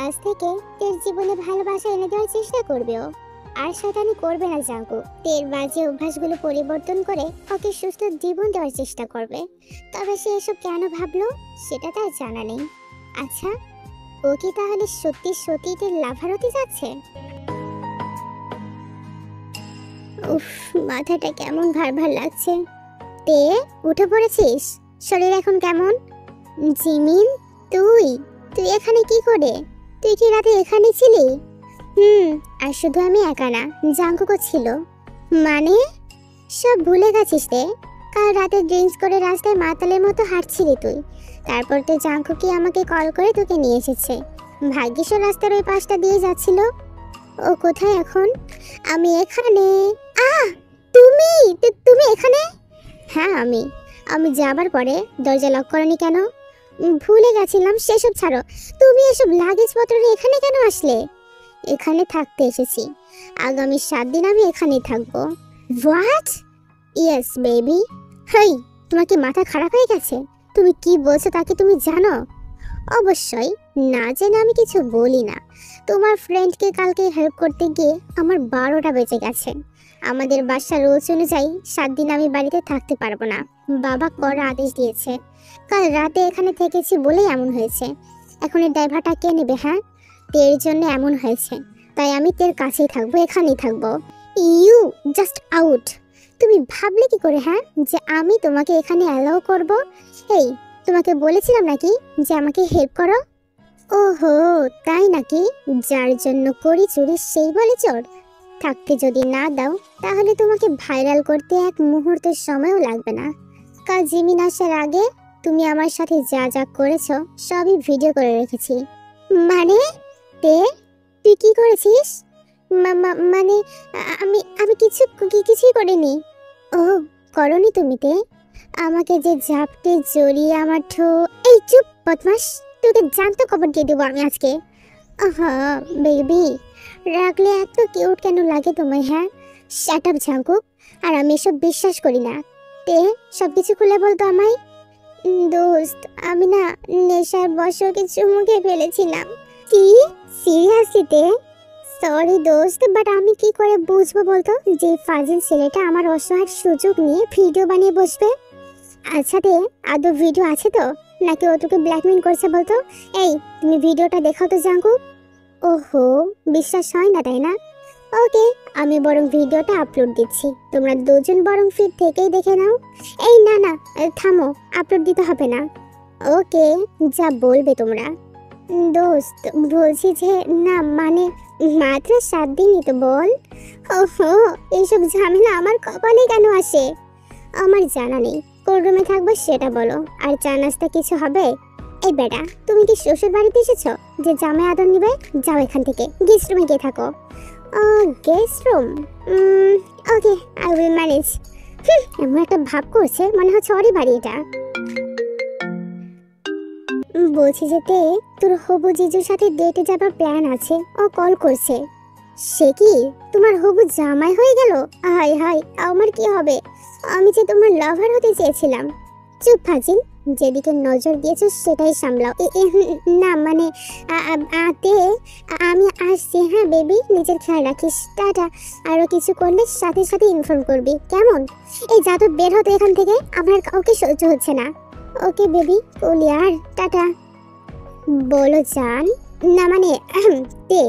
আজ থেকে তের জীবনে ভালোবাসা এনে দেওয়ার চেষ্টা করবে ও। আর শয়তানি করবে না জাঙ্কুক। তের বাজে অভ্যাসগুলো পরিবর্তন করে ওকে সুস্থ জীবন দেওয়ার চেষ্টা করবে। তবে সে এসব কেন ভাবলো সেটা তার জানা নেই। আচ্ছা, ও কি তাহলে সত্যি সত্যি তের লাভার হতে যাচ্ছে? উফ, মাথাটা কেমন ভার ভার লাগছে। তে উঠে পড়েছিস? শরীর এখন কেমন? জিমিন, তুই তুই এখানে কি করে? তুই কি রাতে এখানে ছিলি? আর শুধু আমি একা না, জাঙ্কুকও ছিল। মানে সব ভুলে গেছিস রে? কাল রাতে ড্রিঙ্কস করে রাস্তায় মাতালের মতো হাঁটছিলি তুই। তারপর তো জাঙ্কুকই আমাকে কল করে তোকে নিয়ে এসেছে। ভাগ্যিস ও রাস্তার ওই পাশটা দিয়ে যাচ্ছিল। ও কোথায় এখন? আমি এখানে। তুমি তুমি এখানে? হ্যাঁ আমি যাবার পরে দরজা লক করনি কেন? ভুলে গেছিলাম, সেসব ছাড়ো। তুমি এসব লাগেজ পত্র নিয়ে এখানে কেন আসলে? এখানে থাকতে এসেছি। আগামী 7 দিন আমি এখানেই থাকবো। হোয়াট? Yes baby. হেই, তোমার কি মাথা খারাপ হয়ে গেছে? তুমি কি বলছো তাকে তুমি জানো? অবশ্যই, না জেনে আমি কিছু বলি না। তোমার ফ্রেন্ডকে কালকে হেল্প করতে গিয়ে আমার 12টা বেজে গেছে। আমাদের বাসার রুলস অনুযায়ী 7 দিন আমি বাড়িতে থাকতে পারবো না। বাবা কড়া আদেশ দিয়েছে। কাল রাতে এখানে থেকেছি বলেই এমন হয়েছে। এখন এর ড্রাইভারটা কে নেবে? হ্যাঁ, তের জন্য এমন হয়েছে, তাই আমি তের কাছেই থাকবো, এখানেই থাকবো। You just out. তুমি ভাবলে কি করে হ্যাঁ যে আমি তোমাকে এখানে অ্যালাউ করব? এই, তোমাকে বলেছিলাম নাকি যে আমাকে হেল্প করো? ওহো, তাই নাকি? যার জন্য করি চুরি সেই বলে চোর। থাকতে যদি না দাও তাহলে তোমাকে ভাইরাল করতে এক মুহূর্তের সময়ও লাগবে না। কাল জিমিন আসার আগে তুমি আমার সাথে যা যা করেছো সবই ভিডিও করে রেখেছি। মানে তুই কি করেছিস? মানে আমি কিছুই করিনি। ও, করনি তুমি? আমাকে যে ঝাপটে জড়িয়ে আমার এই চুপ বদমাস, তোকে জানতো খবর দিয়ে দেবো আমি আজকে। আহা বেবি, রাখলে এত কিউট কেন লাগে তোমায়? হ্যাঁ, শাট আপ জাঙ্কুক। আর আমি এসব বিশ্বাস করি না। সবকিছু খুলে বলতো আমায়। দোস্ত, আমি না নেশার বশে ওকে চুমু খেয়ে ফেলেছিলাম। কি? সিরিয়াসলি? সরি দোস্ত, বাট আমি কি করে বুঝবো বলতো যে ফাজিল ছেলেটা আমার অসহায় সুযোগ নিয়ে ভিডিও বানিয়ে বসবে? আচ্ছা আদৌ ভিডিও আছে তো, নাকি ও তোকে ব্ল্যাকমেল করছে বলতো? এই, তুমি ভিডিওটা দেখাও তো জাঙ্কুক। ওহো, বিশ্বাস হয় না তাই না? ওকে, আমি বরং ভিডিওটা আপলোড দিচ্ছি, তোমরা দুজন বরং ফিড থেকেই দেখে নাও। এই না না, থামো, আপলোড দিতে হবে না। ওকে, যা বলবে তোমরা। দোস্ত, বলছি যে না মানে মাত্র 7 দিনই তো বল। ওহো, এইসব ঝামেলা আমার কপালে কেন আসে? আমার জানা নেই। কোন রুমে থাকবো সেটা বলো। আর চা নাস্তা কিছু হবে? এই বেটা, তুমি কি শ্বশুর বাড়িতে এসেছো যে জামাই আদর নিবে? যাও এখান থেকে, গেস্ট রুমে গিয়ে থাকো। Guest room? Okay, I will manage. এমন একটা ভাব করছে মনে হচ্ছে ওরই বাড়ি এটা। বলছি যেতে তোর হবু জিজুর সাথে ডেটে যাবার প্ল্যান আছে। ও কল করছে। সে কি তোমার হবু জামাই হয়ে গেল? হাই হাই, আমার কি হবে? আমি যে তোমার লাভার হতে চেয়েছিলাম। চুপ ফাজিল, যেদিকে নজর দিয়েছো সেটাই সামলাও। না মানে আতে আমি আসছি। হ্যাঁ বেবি, নিজের খেয়াল রাখিস। টাটা। আরো কিছু করলে সাথে সাথে ইনফর্ম করবি, কেমন? এই যা তো বের হতে এখান থেকে, আমার কাউকে সহ্য হচ্ছে না। ওকে বেবি, কুলিয়ার, টাটা। বলো জান। না মানে তে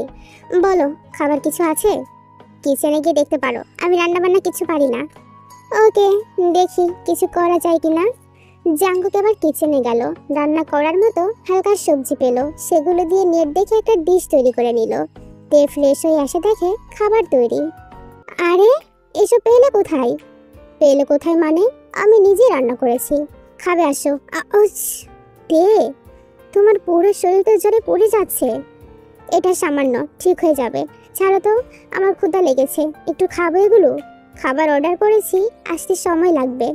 বলো, খাবার কিছু আছে? কিচেনে গিয়ে দেখতে পারো, আমি রান্না বান্না কিছু পারি না। ওকে, দেখি কিছু করা যায় কিনা। জাঙ্কুক এবার কিচেনে গেল, রান্না করার মতো হালকা সবজি পেল, সেগুলো দিয়ে নেট দেখে একটা ডিশ তৈরি করে নিল। তে ফ্রেশ হয়ে আসে, দেখে খাবার তৈরি। আরে এসব পেলে কোথায়? পেলে কোথায় মানে আমি নিজে রান্না করেছি, খাবে আসো। তে তোমার পুরো শরীর তো জ্বরে পড়ে যাচ্ছে। এটা সামান্য, ঠিক হয়ে যাবে। ছাড়ো তো, আমার ক্ষুধা লেগেছে, একটু খাবো এগুলো। খাবার অর্ডার করেছি, আসতে সময় লাগবে।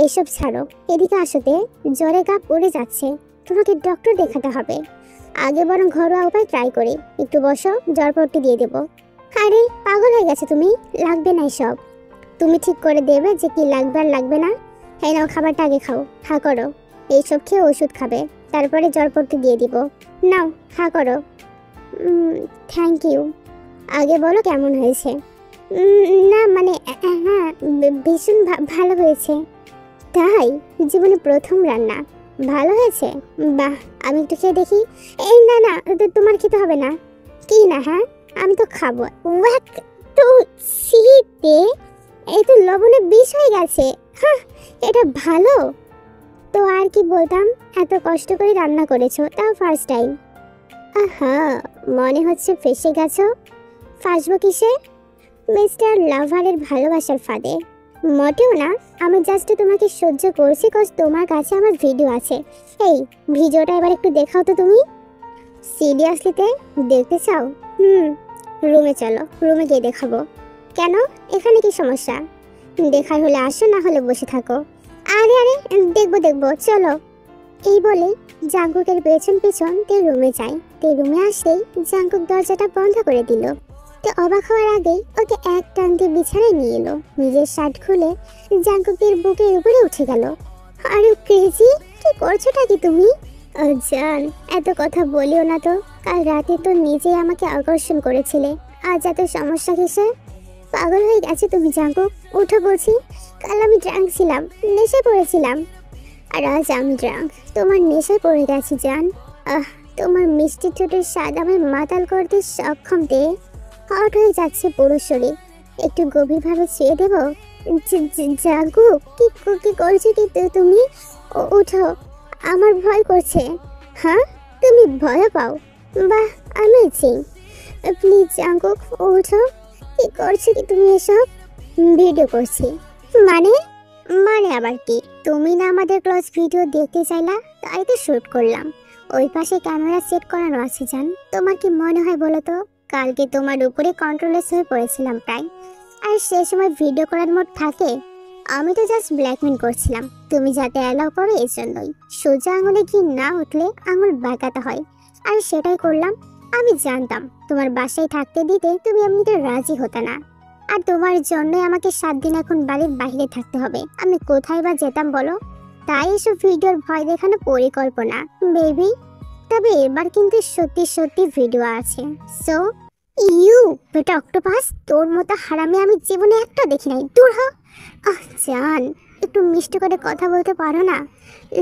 এইসব ছাড়ো, এদিকে আসতে, জ্বরে গা পড়ে যাচ্ছে, তোমাকে ডক্টর দেখাতে হবে। আগে বরং ঘরোয়া উপায় ট্রাই করি। একটু বসো, জ্বরপট্টি দিয়ে দেবো। আরে পাগল হয়ে গেছে তুমি, লাগবে না এসব। তুমি ঠিক করে দেবে যে কি লাগবে আর লাগবে না। এই নাও, খাবারটা আগে খাও, হা করো। এইসব খেয়ে ওষুধ খাবে, তারপরে জ্বরপট্টি দিয়ে দিব। নাও, হা করো। Thank you. আগে বলো কেমন হয়েছে? না মানে হ্যাঁ, ভীষণ ভালো হয়েছে। তাই? জীবনে প্রথম রান্না, ভালো হয়েছে? বাহ, আমি একটু খেয়ে দেখি। এই না না, তোমার খেতে হবে না। কি না? হ্যাঁ আমি তো খাবো। ওয়াক তো শীতে এই তো লবণে বিষ হয়ে গেছে। হ্যাঁ, এটা ভালো তো আর কি বলতাম। এত কষ্ট করে রান্না করেছো, তাও ফার্স্ট টাইম। আহা, মনে হচ্ছে ফেসে গেছো। ফাঁসবো কিসে? মিস্টার লাভারের ভালোবাসার ফাঁদে। মোটেও না, আমি জাস্ট তোমাকে সহ্য করছি কজ তোমার কাছে আমার ভিডিও আছে। এই ভিডিওটা এবার একটু দেখাও তো তুমি। সিরিয়াসলিতে দেখতে চাও? রুমে চলো, রুমে গিয়ে দেখাবো। কেন, এখানে কি সমস্যা? দেখার হলে আসো, না হলে বসে থাকো। আরে আরে, দেখবো দেখবো, চলো। এই বলে জাঙ্কুকের পেছন পেছন তে রুমে যায়। তে রুমে আসতেই জাঙ্কুক দরজাটা বন্ধ করে দিল। তে অবাক হওয়ার আগেই ওকে এক টান দিয়ে বিছানায় নিয়ে এলো। নিজের শার্ট খুলে জাঙ্কুকের বুকের উপরে উঠে গেল। আরে ক্রেজি, কি করছোটা কি তুমি? জান, এত কথা বলিও না তো। কাল রাতে তো নিজেই আমাকে আকর্ষণ করেছিলে, আজ এত সমস্যা কিসে? পাগল হয়ে গেছে তুমি জাঙ্কুক, উঠো বলছি। কাল আমি ড্রাঙ্ক ছিলাম, নেশে পড়েছিলাম, আর আজ আমি ড্রাঙ্ক, তোমার নেশায় পড়ে গেছি জান। তোমার মিষ্টি ঠোঁটের স্বাদ আমায় মাতাল করতে সক্ষম। তে হট হয়ে যাচ্ছে পুরো শরীর, একটু গভীরভাবে ছুঁয়ে দেব। জাগু, কি করছো কি তুমি? উঠো, আমার ভয় করছে। হ্যাঁ, তুমি ভয় পাও? বাহ, অ্যামেজিং। প্লিজ জাগু, উঠো। কি করছো কি তুমি এসব? ভিডিও করছি। মানে মানে আবার কি? তুমি না আমাদের ক্লোজ ভিডিও দেখতে চাইলা, তাই তো শুট করলাম। ওই পাশে ক্যামেরা সেট করানো আছে জান। তোমার কি মনে হয় বলো তো, কালকে তোমার উপরে কন্ট্রোলেস হয়ে পড়েছিলাম প্রায়। আর সে সময় ভিডিও করার মোড থাকে। আমি তো জাস্ট ব্ল্যাকমেল করছিলাম, তুমি যাতে অ্যালাউ করো এই জন্যই। সোজা আঙুলে কি না উঠলে আঙুল বাঁকাতে হয়, আর সেটাই করলাম। আমি জানতাম তোমার বাসায় থাকতে দিতে তুমি এমনিতে রাজি হতে না, আর তোমার জন্যই আমাকে 7 দিন এখন বাড়ির বাইরে থাকতে হবে। আমি কোথায় বা যেতাম বলো? তাই এসব ভিডিওর ভয় দেখানো পরিকল্পনা বেবি। তবে এবার কিন্তু সত্যি সত্যি ভিডিও আছে। সো ইউ বেটা অক্টোপাস, তোর মতো হারামি আমি জীবনে একটা দেখি নাই, দূর হ। জান, একটু মিষ্টি করে কথা বলতে পারো না?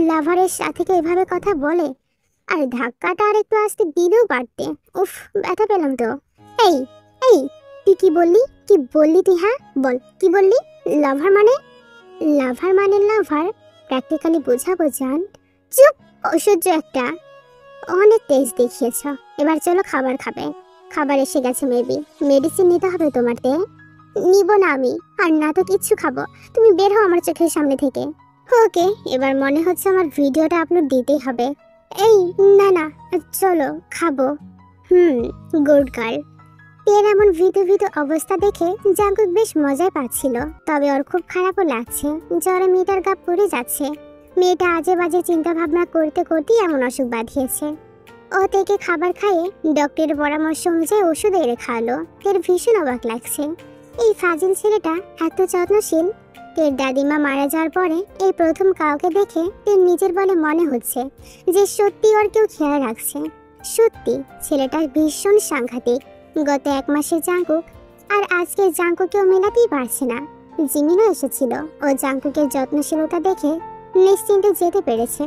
লাভারের সাথে কি এভাবে কথা বলে? আর ধাক্কাটা আর একটু আসতে দিলেও পারতে। উফ, ব্যথা পেলাম তো। এই এই, তুই কি বললি? কি বললি তুই? হ্যাঁ বল, কি বললি? লাভার মানে? লাভার মানে লাভার, প্র্যাকটিক্যালি বোঝাবো জান। চুপ, অসহ্য একটা। অনেক টেস্ট দেখিয়েছ, এবার চলো খাবার খাবে। খাবার এসে গেছে মেবি, মেডিসিন নিতে হবে তোমারতে। নিব না আমি, আর না তো কিচ্ছু খাবো। তুমি বের হও আমার চোখের সামনে থেকে। ওকে, এবার মনে হচ্ছে আমার ভিডিওটা আপলোড দিতেই হবে। এই না না, চলো খাবো। Good girl. এর এমন ভীতু ভীতু অবস্থা দেখে জাঙ্কুক বেশ মজাই পাচ্ছিল, তবে ওর খুব খারাপও লাগছে। জ্বরে মেয়েটার গা পুড়ে যাচ্ছে। মেয়েটা আজে বাজে চিন্তা ভাবনা করতে করতেই এমন অসুখ বাঁধিয়েছে। ও থেকে খাবার খাইয়ে ডক্টরের পরামর্শ অনুযায়ী ওষুধ এনে খাওয়ালো। এর ভীষণ অবাক লাগছে, এই ফাজিল ছেলেটা এত যত্নশীল। তের দাদিমা মারা যাওয়ার পরে এই প্রথম কাউকে দেখে তের নিজের বলে মনে হচ্ছে যে সত্যি ওর কেউ খেয়াল রাখছে। সত্যি ছেলেটা ভীষণ সাংঘাতিক। গত 1 মাসের জাঙ্কুক আর আজকের জাঙ্কুকেও মেলাতেই পারছে না। জিমিনও এসেছিল, ও জাঙ্কুকের যত্নশীলতা দেখে নিশ্চিন্তে যেতে পেরেছে।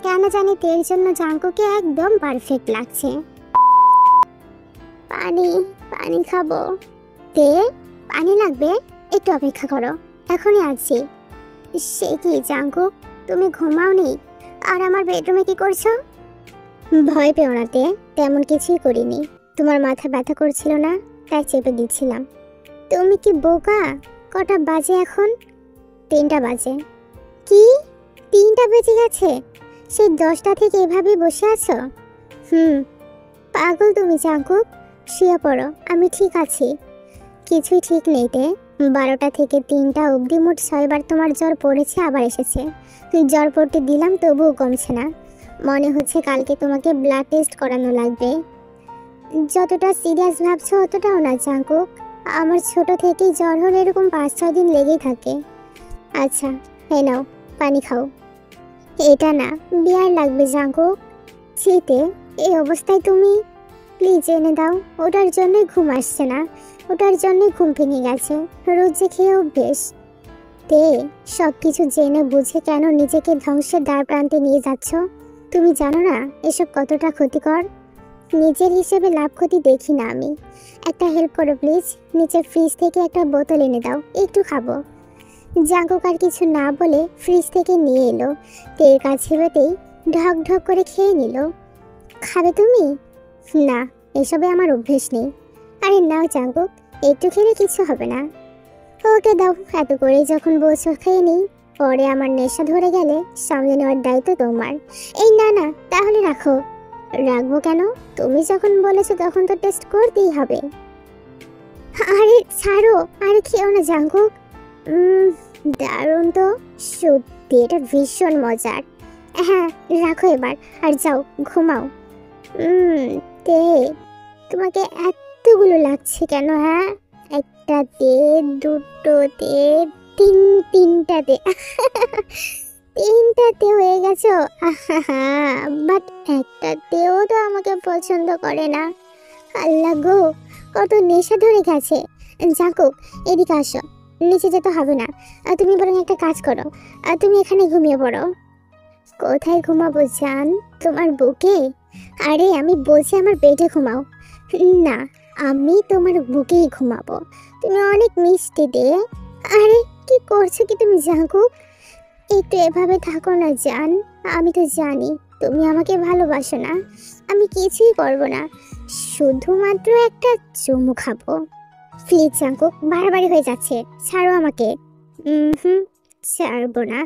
কেন জানি তের জন্য জাঙ্কুকে একদম পারফেক্ট লাগছে। পানি পানি খাবো। তে পানি লাগবে, একটু অপেক্ষা করো, এখনই আসছি। সে কি জাঙ্কুক, তুমি ঘুমাওনি আর আমার বেডরুমে কি করছো? ভয় পেও না তে, তেমন কিছুই করিনি। তোমার মাথা ব্যথা করছিল না, তাই চেপে দিচ্ছিলাম। তুমি কি বোকা? কটা বাজে এখন? 3টা বাজে। কি 3টা বেজে গেছে? সেই 10টা থেকে এভাবেই বসে আছো? পাগল তুমি জাঙ্কুক, শুয়ে পড়ো, আমি ঠিক আছি। কিছুই ঠিক নেই তে। 12টা থেকে 3টা অবধি মোট 6 বার তোমার জ্বর পড়েছে, আবার এসেছে। জ্বর পড়তে দিলাম তবুও কমছে না। মনে হচ্ছে কালকে তোমাকে ব্লাড টেস্ট করানো লাগবে। যতটা সিরিয়াস ভাবছো অতটাও না জাঙ্কুক। আমার ছোট থেকেই জ্বর হলে এরকম 5-6 দিন লেগেই থাকে। আচ্ছা এই নাও পানি খাও। এটা না, বিয়ার লাগবে জাঙ্কুক। শীতে এই অবস্থায় তুমি প্লিজ এনে দাও। ওটার জন্যই ঘুম আসছে না, ওটার জন্যই ঘুম ভেঙে গেছে। রোজ যে খেয়ে অভ্যেস। তে সব কিছু জেনে বুঝে কেন নিজেকে ধ্বংসের দ্বার প্রান্তে নিয়ে যাচ্ছ? তুমি জানো না এসব কতটা ক্ষতিকর? নিজের হিসেবে লাভ ক্ষতি দেখি না আমি। একটা হেল্প করো প্লিজ, নিচের ফ্রিজ থেকে একটা বোতল এনে দাও, একটু খাবো। জাঙ্কুক আর কিছু না বলে ফ্রিজ থেকে নিয়ে এলো। তের কাছে বেতেই ঢক ঢক করে খেয়ে নিল। খাবে তুমি? না, এসবে আমার অভ্যেস নেই। আরে নাও জাঙ্কুক, একটু খেলে কিছু হবে না। ওকে দাও, এত করে যখন বলছো খেয়ে নিই। পরে আমার নেশা ধরে গেলে সামলে নেওয়ার দায়িত্ব তোমার। এই না না, তাহলে রাখো। রাখবো কেন? তুমি যখন বলেছো তখন তো টেস্ট করতেই হবে। আরে ছাড়ো, আরে খেও না জাঙ্কুক। দারুণ তো, সত্যি এটা ভীষণ মজার। হ্যাঁ রাখো এবার, আর যাও ঘুমাও। তে তোমাকে এতগুলো লাগছে কেন? হ্যাঁ, একটা তে, দুটো তে, তিনটাতে 3টাতে হয়ে গেছো। বাট একটাতেও তো আমাকে পছন্দ করে না। আল্লাহ গো, কত নেশা ধরে গেছে। জাঙ্কুক এদিকে আসো, নিচে যেতে হবে না। তুমি বরং একটা কাজ করো, তুমি এখানে ঘুমিয়ে পড়ো। কোথায় ঘুমাবো জান? তোমার বুকে? আরে আমি বলছি আমার বেডে ঘুমাও। না, আমি তোমার বুকেই ঘুমাবো। তুমি অনেক মিষ্টি দে। আরে কি করছো কি তুমি জাঙ্কুক? একটু এভাবে থাকো না জান। আমি তো জানি তুমি আমাকে ভালোবাসো না। আমি কিছুই করবো না, শুধুমাত্র একটা চুমু খাবো। প্লিজ জাঙ্কুক, বাড়াবাড়ি হয়ে যাচ্ছে, ছাড়ো আমাকে। ছাড়বো না,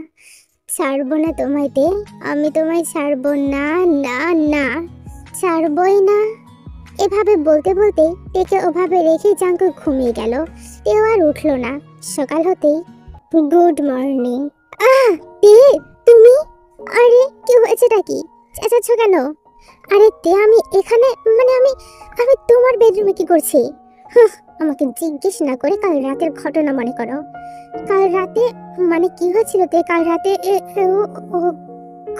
ছাড়বো না তোমায় দে, আমি তোমায় ছাড়বো না। না না, ছাড়বই না। এভাবে বলতে বলতে তেকে ওভাবে রেখে জাঙ্কুক ঘুমিয়ে গেল। তেও আর উঠলো না। সকাল হতেই গুড মর্নিং। তে তুমি? আরে কি হয়েছেটা কি? চেঁচাচ্ছ কেন? আরে তে আমি এখানে, মানে আমি আমি তোমার বেডরুমে কি করছি? আমাকে জিজ্ঞেস না করে কাল রাতের ঘটনা মনে করো। কাল রাতে মানে কি হয়েছিল তে কাল রাতে? ও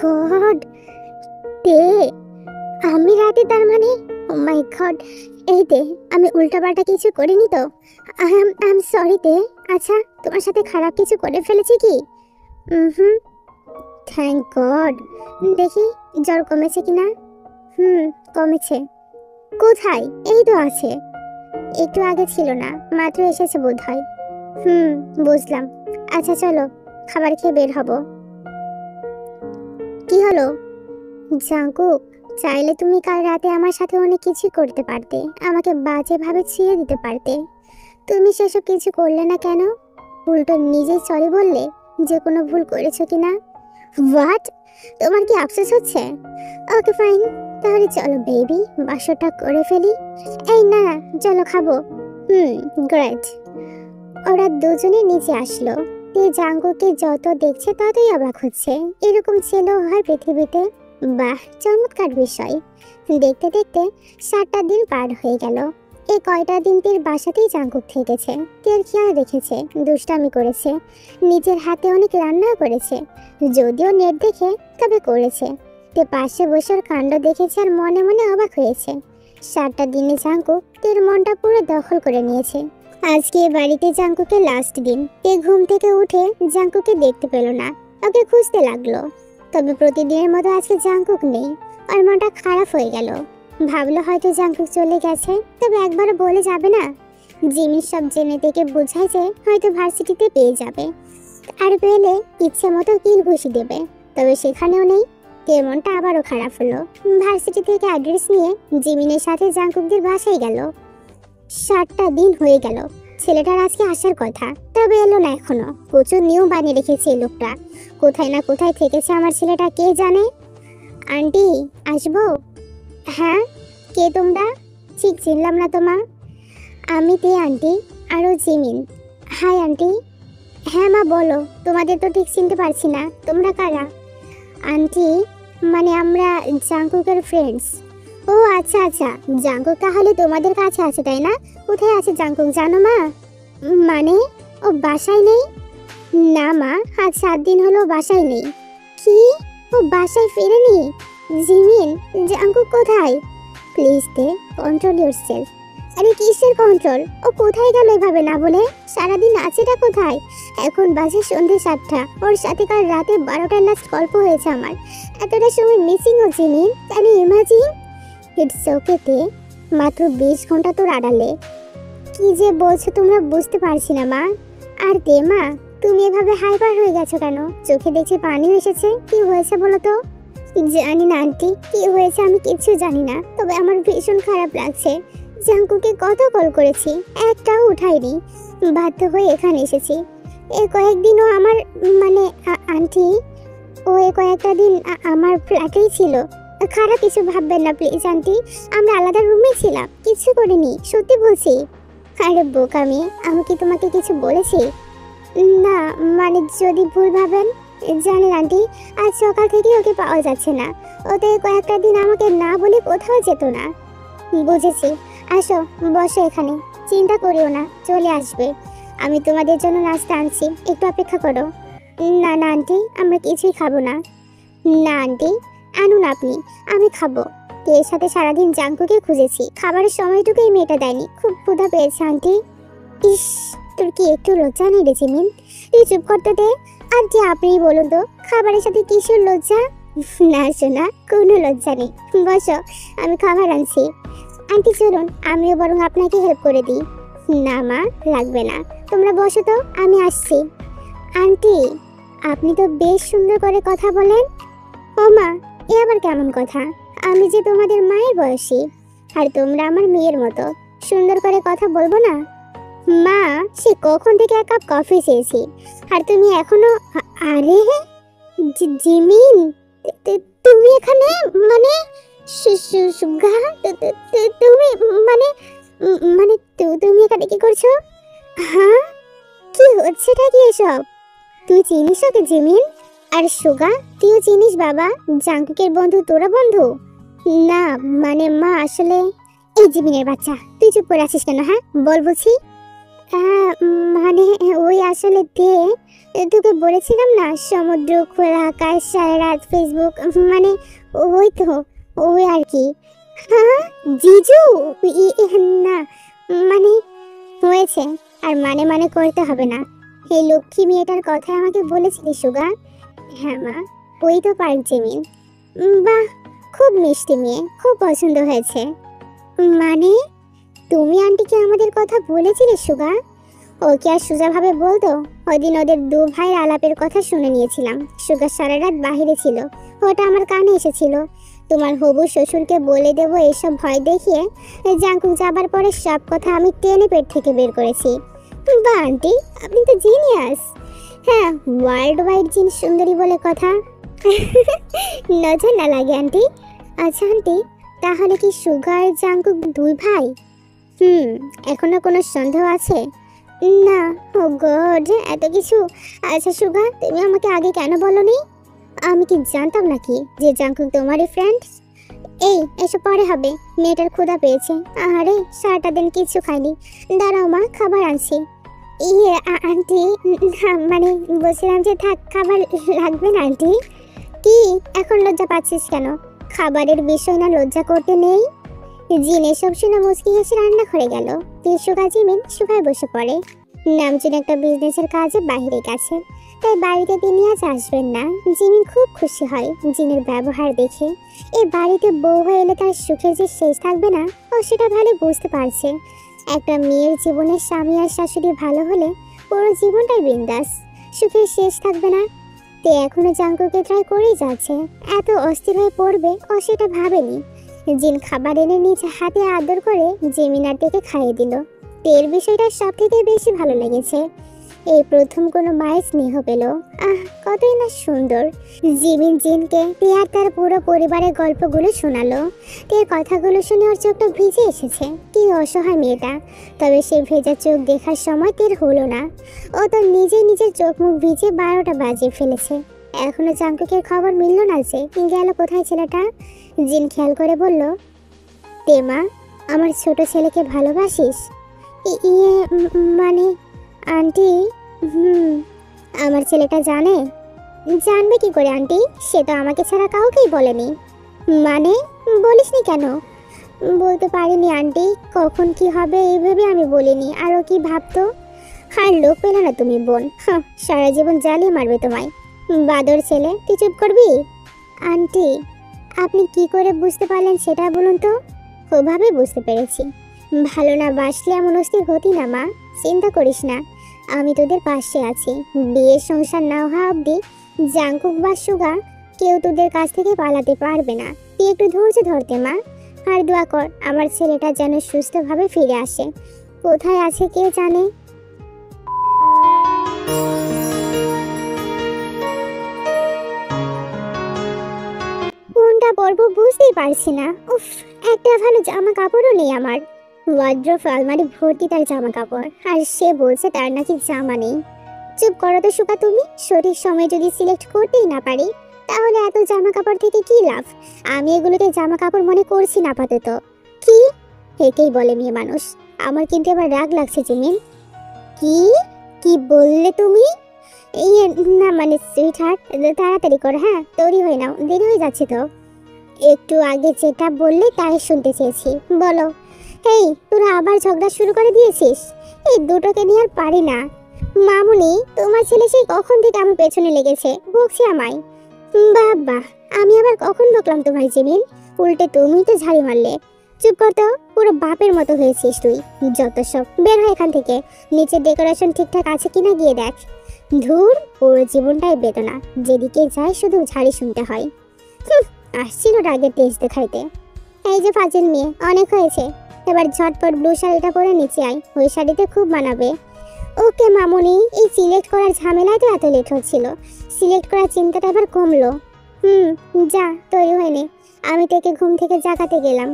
গড তে, আমি রাতে তার মানে? ও মাই গড, এই তে আমি উল্টাপাল্টা কিছু করিনি তো? আই এম সরি তে। আচ্ছা তোমার সাথে খারাপ কিছু করে ফেলেছি কি? Thank god. দেখি জ্বর কমেছে কিনা। কমেছে। কোথায়? এই তো আছে। একটু আগে ছিল না, মাত্র এসেছে বোধ হয়। বুঝলাম। আচ্ছা চলো খাবার খেয়ে বের হব। কি হলো জাঙ্কুক? চাইলে তুমি কাল রাতে আমার সাথে অনেক কিছু করতে পারতে, আমাকে বাজেভাবে ছিঁড়ে দিতে পারতে। তুমি সেসব কিছু করলে না কেন? উল্টো নিজেই সরি বললে যে কোনো ভুল করেছো কিনা। হোয়াট? তোমার কি আফসোস হচ্ছে? ওকে ফাইন, তাহলে চলো বেবি বাসরটা করে ফেলি। এই না, চলো খাবো। গ্রেট। ওরা দুজনে নিচে আসলো। জাঙ্কুকে যত দেখছে ততই অবাক হচ্ছে। এরকম ছেলেও হয় পৃথিবীতে? বাহ, চমৎকার বিষয়। দেখতে দেখতে 7টা দিন পার হয়ে গেল। এই কয়টা দিন তের বাসাতেই জাঙ্কুক থেকেছে। তের খেয়াল রেখেছে, দুষ্টামি করেছে, নিজের হাতে অনেক রান্নাও করেছে। যদিও নেট দেখে, তবে করেছে। তে পাশে বসার কাণ্ড দেখেছে আর মনে মনে অবাক হয়েছে। 7টা দিনে জাঙ্কুক তের মনটা পুরো দখল করে নিয়েছে। আজকে বাড়িতে জাঙ্কুকের লাস্ট দিন। তে ঘুম থেকে উঠে জাঙ্কুকে দেখতে পেল না। ওকে খুঁজতে লাগলো। তবে প্রতিদিনের মতো আজকে জাঙ্কুক নেই। আর মনটা খারাপ হয়ে গেল। ভাবলো হয়তো জাঙ্কুক চলে গেছে, তবে একবারও বলে যাবে না। জিমিন সব জেনে থেকে বোঝায় যে হয়তো ভার্সিটিতে পেয়ে যাবে, আর পেলে ইচ্ছে মতো কিল ঘুষি দেবে। তবে সেখানেও নেই। তের মনটা আবারও খারাপ হলো। ভার্সিটি থেকে অ্যাড্রেস নিয়ে জিমিনের সাথে জাঙ্কুকদের বাসায় গেল। 7টা দিন হয়ে গেল। ছেলেটার আজকে আসার কথা, তবে এলো না এখনো। প্রচুর নিয়ম বানিয়ে রেখেছে এই লোকটা। কোথায় না কোথায় থেকেছে আমার ছেলেটা, কে জানে। আন্টি, আসবো? হ্যাঁ, কে তোমরা? ঠিক চিনলাম না তোমা। আমি তে আন্টি, আরও জিমিন। Hi aunty. হ্যাঁ মা বলো, তোমাদের তো ঠিক চিনতে পারছি না, তোমরা কারা? আন্টি, মানে আমরা জাঙ্কুকের ফ্রেন্ডস। ও আচ্ছা আচ্ছা, জাঙ্কুক তাহলে তোমাদের কাছে আছে তাই না? কোথায় আছে জাঙ্কুক জানো মা? মানে ও বাসায় নেই? না মা, আজ 7 দিন হলো বাসায় নেই। কি, ও বাসায় ফেরেনি? জিমিন, জাঙ্কুক কোথায়? প্লিজ দে, কন্ট্রোল ইয়োরসেলফ। আরে কিসের কন্ট্রোল? ও কোথায় গেল এভাবে না বলে? সারাদিন আছেটা কোথায়? এখন বাজে সন্ধ্যে 7টা। ওর সাথে কাল রাতে 12টার লাস্ট গল্প হয়েছে আমার। এতটা সময় মিসিং ও Jimin, can you imagine? It's okay তে, মাত্র 20 ঘন্টা তোর আড়ালে। কি যে বলছো তোমরা, বুঝতে পারছি না মা। আর দে মা, তুমি এভাবে হাইপার হয়ে গেছো কেন? চোখে দেখছি পানি এসেছে, কি হয়েছে বলো তো? জানি না আন্টি, কি হয়েছে আমি কিছু জানি না, তবে আমার ভীষণ খারাপ লাগছে। জাঙ্কুকে কত কল করেছি, একটাও উঠাইনি। বাধ্য হয়ে এখানে এসেছি। এই কয়েকদিনও আমার মানে আন্টি, ও এই কয়েকটা দিন আমার ফ্ল্যাটেই ছিল। খারাপ কিছু ভাববেন না প্লিজ আন্টি, আমরা আলাদা রুমে ছিলাম, কিছু করিনি, সত্যি বলছি। আরে বোকামি, আমি কি তোমাকে কিছু বলেছি? না মানে যদি ভুল ভাবেন। জানেন আন্টি, আজ সকাল থেকে ওকে পাওয়া যাচ্ছে না। ওতে কয়েকটা দিন আমাকে না বলে কোথাও যেত না। বুঝেছি, আসো বসো এখানে, চিন্তা করিও না, চলে আসবে। আমি তোমাদের জন্য নাস্তা আনছি, একটু অপেক্ষা করো। না না আন্টি, আমরা কিছুই খাবো না। না আন্টি, আনুন আপনি, আমি খাবো। এর সাথে সারাদিন জাঙ্কুকে খুঁজেছি, খাবারের সময়টুকু এই মেয়েটা দেয়নি। খুব ক্ষুধা পেয়েছে আন্টি। ইস, তোর কি একটু লজ্জা নেই রে জিমিন? তুই চুপ করতে দে। আন্টি আপনিই বলুন তো, খাবারের সাথে কিসের লজ্জা? না শোনা, কোনো লজ্জা নেই। বসো, আমি খাবার আনছি। আন্টি চলুন, আমিও বরং আপনাকে হেল্প করে দিই। না মা, লাগবে না, তোমরা বসো তো, আমি আসছি। আন্টি, আপনি তো বেশ সুন্দর করে কথা বলেন। ও মা, এ আবার কেমন কথা? আমি যে তোমাদের মায়ের বয়সী, আর তোমরা আমার মেয়ের মতো। সুন্দর করে কথা বলবো না? মা, সে কখন থেকে 1 কাপ কফি চেয়েছি, আর তুমি এখনো। আরে জিমিন, তুমি এখানে মানে সুগা, তুমি মানে মানে তুমি এখানে কি করছো? হ্যাঁ, কি হচ্ছেটা কি এসব? তুই চিনিস ওকে জিমিন? আর সুগা, তুইও চিনিস বাবা? জাঙ্কুকের বন্ধু, তোরা বন্ধু? না মানে মা আসলে। এই জিমিনের বাচ্চা, তুই চুপ করে আছিস কেন? হ্যাঁ বল বলছি। মানে ওই আসলে তোকে বলেছিলাম না, সমুদ্র, খোলা আকাশ, সারা রাত ফেসবুক, মানে ওই তো, ওই আর কি। হ্যাঁ জিজু, না মানে হয়েছে, আর মানে মানে করতে হবে না। এই লক্ষ্মী মেয়েটার কথা আমাকে বলেছিলি সুগা? হ্যাঁ মা, ওই তো পার্ক জিমিন। বাহ, খুব মিষ্টি মেয়ে, খুব পছন্দ হয়েছে। মানে তুমি আন্টিকে আমাদের কথা বলেছিলে সুগা? ও কি আর সোজাভাবে বলতো? ওইদিন ওদের 2 ভাইয়ের আলাপের কথা শুনে নিয়েছিলাম। সুগা সারা রাত বাহিরে ছিল, ওটা আমার কানে এসেছিল। তোমার হবু শ্বশুরকে বলে দেবো এসব ভয় দেখিয়ে জাঙ্কুক যাবার পরে সব কথা আমি টেনে পেট থেকে বের করেছি। বা আন্টি, আপনি তো জিনিয়াস। হ্যাঁ, ওয়ার্ল্ড ওয়াইড জিন সুন্দরী বলে কথা। নজর না লাগে আন্টি। আচ্ছা আন্টি, তাহলে কি সুগার জাঙ্কুক দুই ভাই? এখনো কোনো সন্দেহ আছে? না। ও গড, এত কিছু। আচ্ছা সুগা, তুমি আমাকে আগে কেন বলনি? আমি কি জানতাম নাকি যে জাঙ্কুক তোমারই ফ্রেন্ড? এসব পরে হবে, মেয়েটার ক্ষুধা পেয়েছে। আরে সারাটা দিন কিছু খাইনি। দাঁড়াও মা, খাবার আনছি। আন্টি, মানে বলছিলাম যে থাক, খাবার লাগবে না আন্টি। কি এখন লজ্জা পাচ্ছিস কেন? খাবারের বিষয় না লজ্জা করতে নেই। জিন এসব শুনে মুচকি হেসে রান্না করে গেল। সুগা জিমিন সুগায় বসে পড়ে। নামজুন একটা বিজনেসের কাজে বাইরে গেছে, তাই বাড়িতে তিনি আজ আসবেন না। জিমিন খুব খুশি হয় জিনের ব্যবহার দেখে। এই বাড়িতে বউ হয়ে এলে তার সুখের যে শেষ থাকবে না, ও সেটা ভালো বুঝতে পারছে। একটা মেয়ের জীবনে স্বামী আর শাশুড়ি ভালো হলে পুরো জীবনটাই বিন্দাস, সুখের শেষ থাকবে না। তে এখনো জাঙ্কুকে ট্রাই করেই যাচ্ছে। এত অস্থির হয়ে পড়বে ও সেটা ভাবেনি। জিন খাবার এনে নিজ হাতে আদর করে জেমিনার থেকে খাইয়ে দিল। তের বিষয়টা সব থেকে বেশি ভালো লেগেছে। এই প্রথম কোনো মায়ের স্নেহ পেল। কতই না সুন্দর। জিমিন জিনকে তে আর তার পুরো পরিবারের গল্পগুলো শোনালো। তের কথাগুলো শুনে ওর চোখটা ভিজে এসেছে। কি অসহায় মেয়েটা। তবে সেই ভেজা চোখ দেখার সময় তের হলো না। ও তো নিজের চোখ মুখ ভিজে 12টা বাজিয়ে ফেলেছে। এখনো জাঙ্কুকের খবর মিলল না যে গেল কোথায় ছেলেটা। জিন খেয়াল করে বলল, তেমা, আমার ছোট ছেলেকে ভালোবাসিস? মানে আন্টি, আমার ছেলেটা জানবে কি করে আন্টি? সে তো আমাকে ছাড়া কাউকেই বলেনি। মানে বলিসনি কেন? বলতে পারিনি আন্টি, কখন কি হবে এইভাবে আমি বলিনি। আরও কি ভাবতো? আর লোক পেলে না তুমি বোন, সারা জীবন জ্বালিয়ে মারবে তোমায়। বাদর ছেলে, তুই চুপ করবি? আন্টি, আপনি কি করে বুঝতে পারলেন সেটা বলুন তো? ওভাবে বুঝতে পেরেছি। ভালো না বাসলে এমন অস্থির হতি না মা। চিন্তা করিস না, আমি তোদের পাশে আছি। বিয়ের সংসার না হওয়া অবধি জাঙ্কুক বা সুগা কেউ তোদের কাছ থেকে পালাতে পারবে না। তুই একটু ধৈর্য ধরতে মা, আর দোয়া কর আমার ছেলেটা যেন সুস্থভাবে ফিরে আসে। কোথায় আছে কে জানে। কোনটা পরবো বুঝতেই পারছি না। উফ, একটা ভালো জামা কাপড়ও নেই আমার। ওয়ার্ড্রোব আলমারি ভর্তি তার জামা কাপড়, আর সে বলছে তার নাকি জামা নেই। চুপ করো তো সুকা তুমি। সঠিক সময় যদি সিলেক্ট করতেই না পারি, তাহলে এত জামা কাপড় থেকে কি লাভ? আমি এগুলোকে জামা কাপড় মনে করছি না আপাতত। কি একেই বলে মেয়ে মানুষ। আমার কিন্তু এবার রাগ লাগছে জিমিন। কি কি বললে তুমি? না মানে সুইট হার্ট, তাড়াতাড়ি করো। হ্যাঁ, তৈরি হয়ে নাও, দেরি হয়ে যাচ্ছে তো। একটু আগে যেটা বললে তাই শুনতে চেয়েছি, বলো। তোরা আবার ঝগড়া শুরু করে দিয়েছিস? এই দুটোকে নিয়ে আর পারি না। মামুনি, তোমার ছেলে সেই কখন থেকে আমার পেছনে লেগেছে, বকছে আমায়। বাহ, আমি আবার কখন বকলাম তোমার জিমিন? উল্টে তুমি তো ঝাড়ি মারলে। চুপ কর তো, পুরো বাপের মতো হয়েছিস তুই। যত সব, বের হয় এখান থেকে। নিচের ডেকোরেশন ঠিকঠাক আছে কিনা গিয়ে দেখ। ধুর, পুরো জীবনটাই বেদনা, যেদিকে যাই শুধু ঝাড়ি শুনতে হয়। আসছিল রাগের টেস্ট দেখাইতে। এই যে ফাজিল মেয়ে, অনেক হয়েছে। এবার ঝটপট ব্লু শাড়িটা পরে নিচে আয়, ওই শাড়িতে খুব মানাবে। ওকে মামুনি, এই সিলেক্ট করার ঝামেলায় তো এত লেট হচ্ছিল। সিলেক্ট করার চিন্তাটা এবার কমলো। যা, তৈরি হয়ে নে, আমি তোকে ঘুম থেকে জাগাতে গেলাম।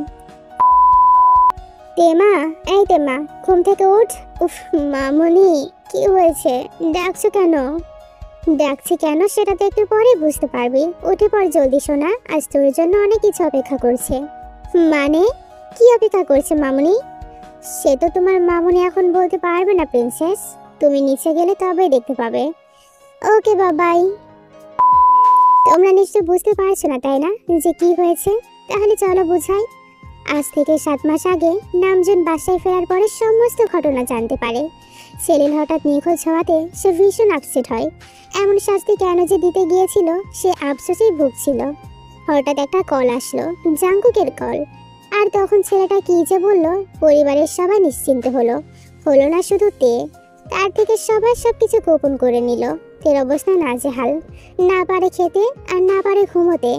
তেমা, এই তেমা, ঘুম থেকে উঠ। উফ মামুনি, কি হয়েছে? ডাকছো কেন? ডাকছি কেন সেটা তো একটু পরে বুঝতে পারবি। উঠে পড় জলদি সোনা, আজ তোর জন্য অনেক কিছু অপেক্ষা করছে। মানে কি অপেক্ষা করছে মামুনি? সে তো তোমার মামুনি এখন বলতে পারবে না প্রিন্সেস। তুমি নিচে গেলে তবেই দেখতে পাবে। ওকে বাবাই। তোমরা নিশ্চয় বুঝতে পারছো না তাই না যে কি হয়েছে? তাহলে চলো বুঝাই। আজ থেকে 7 মাস আগে নামজুন বাসায় ফেরার পরে সমস্ত ঘটনা জানতে পারে। সেলিল হঠাৎ নিখোঁজ হওয়াতে সে ভীষণ আপসেট হয়। এমন শাস্তি কেন যে দিতে গিয়েছিল সে আফসোসেই ভুগছিল। হঠাৎ একটা কল আসলো, জাঙ্কুকের কল। আর তখন ছেলেটা কি যে বলল, পরিবারের সবাই নিশ্চিন্ত হলো না শুধু তে, তার থেকে সবাই সবকিছু গোপন করে নিল। তের অবস্থা নাজেহাল, না পারে খেতে আর না পারে ঘুমোতে।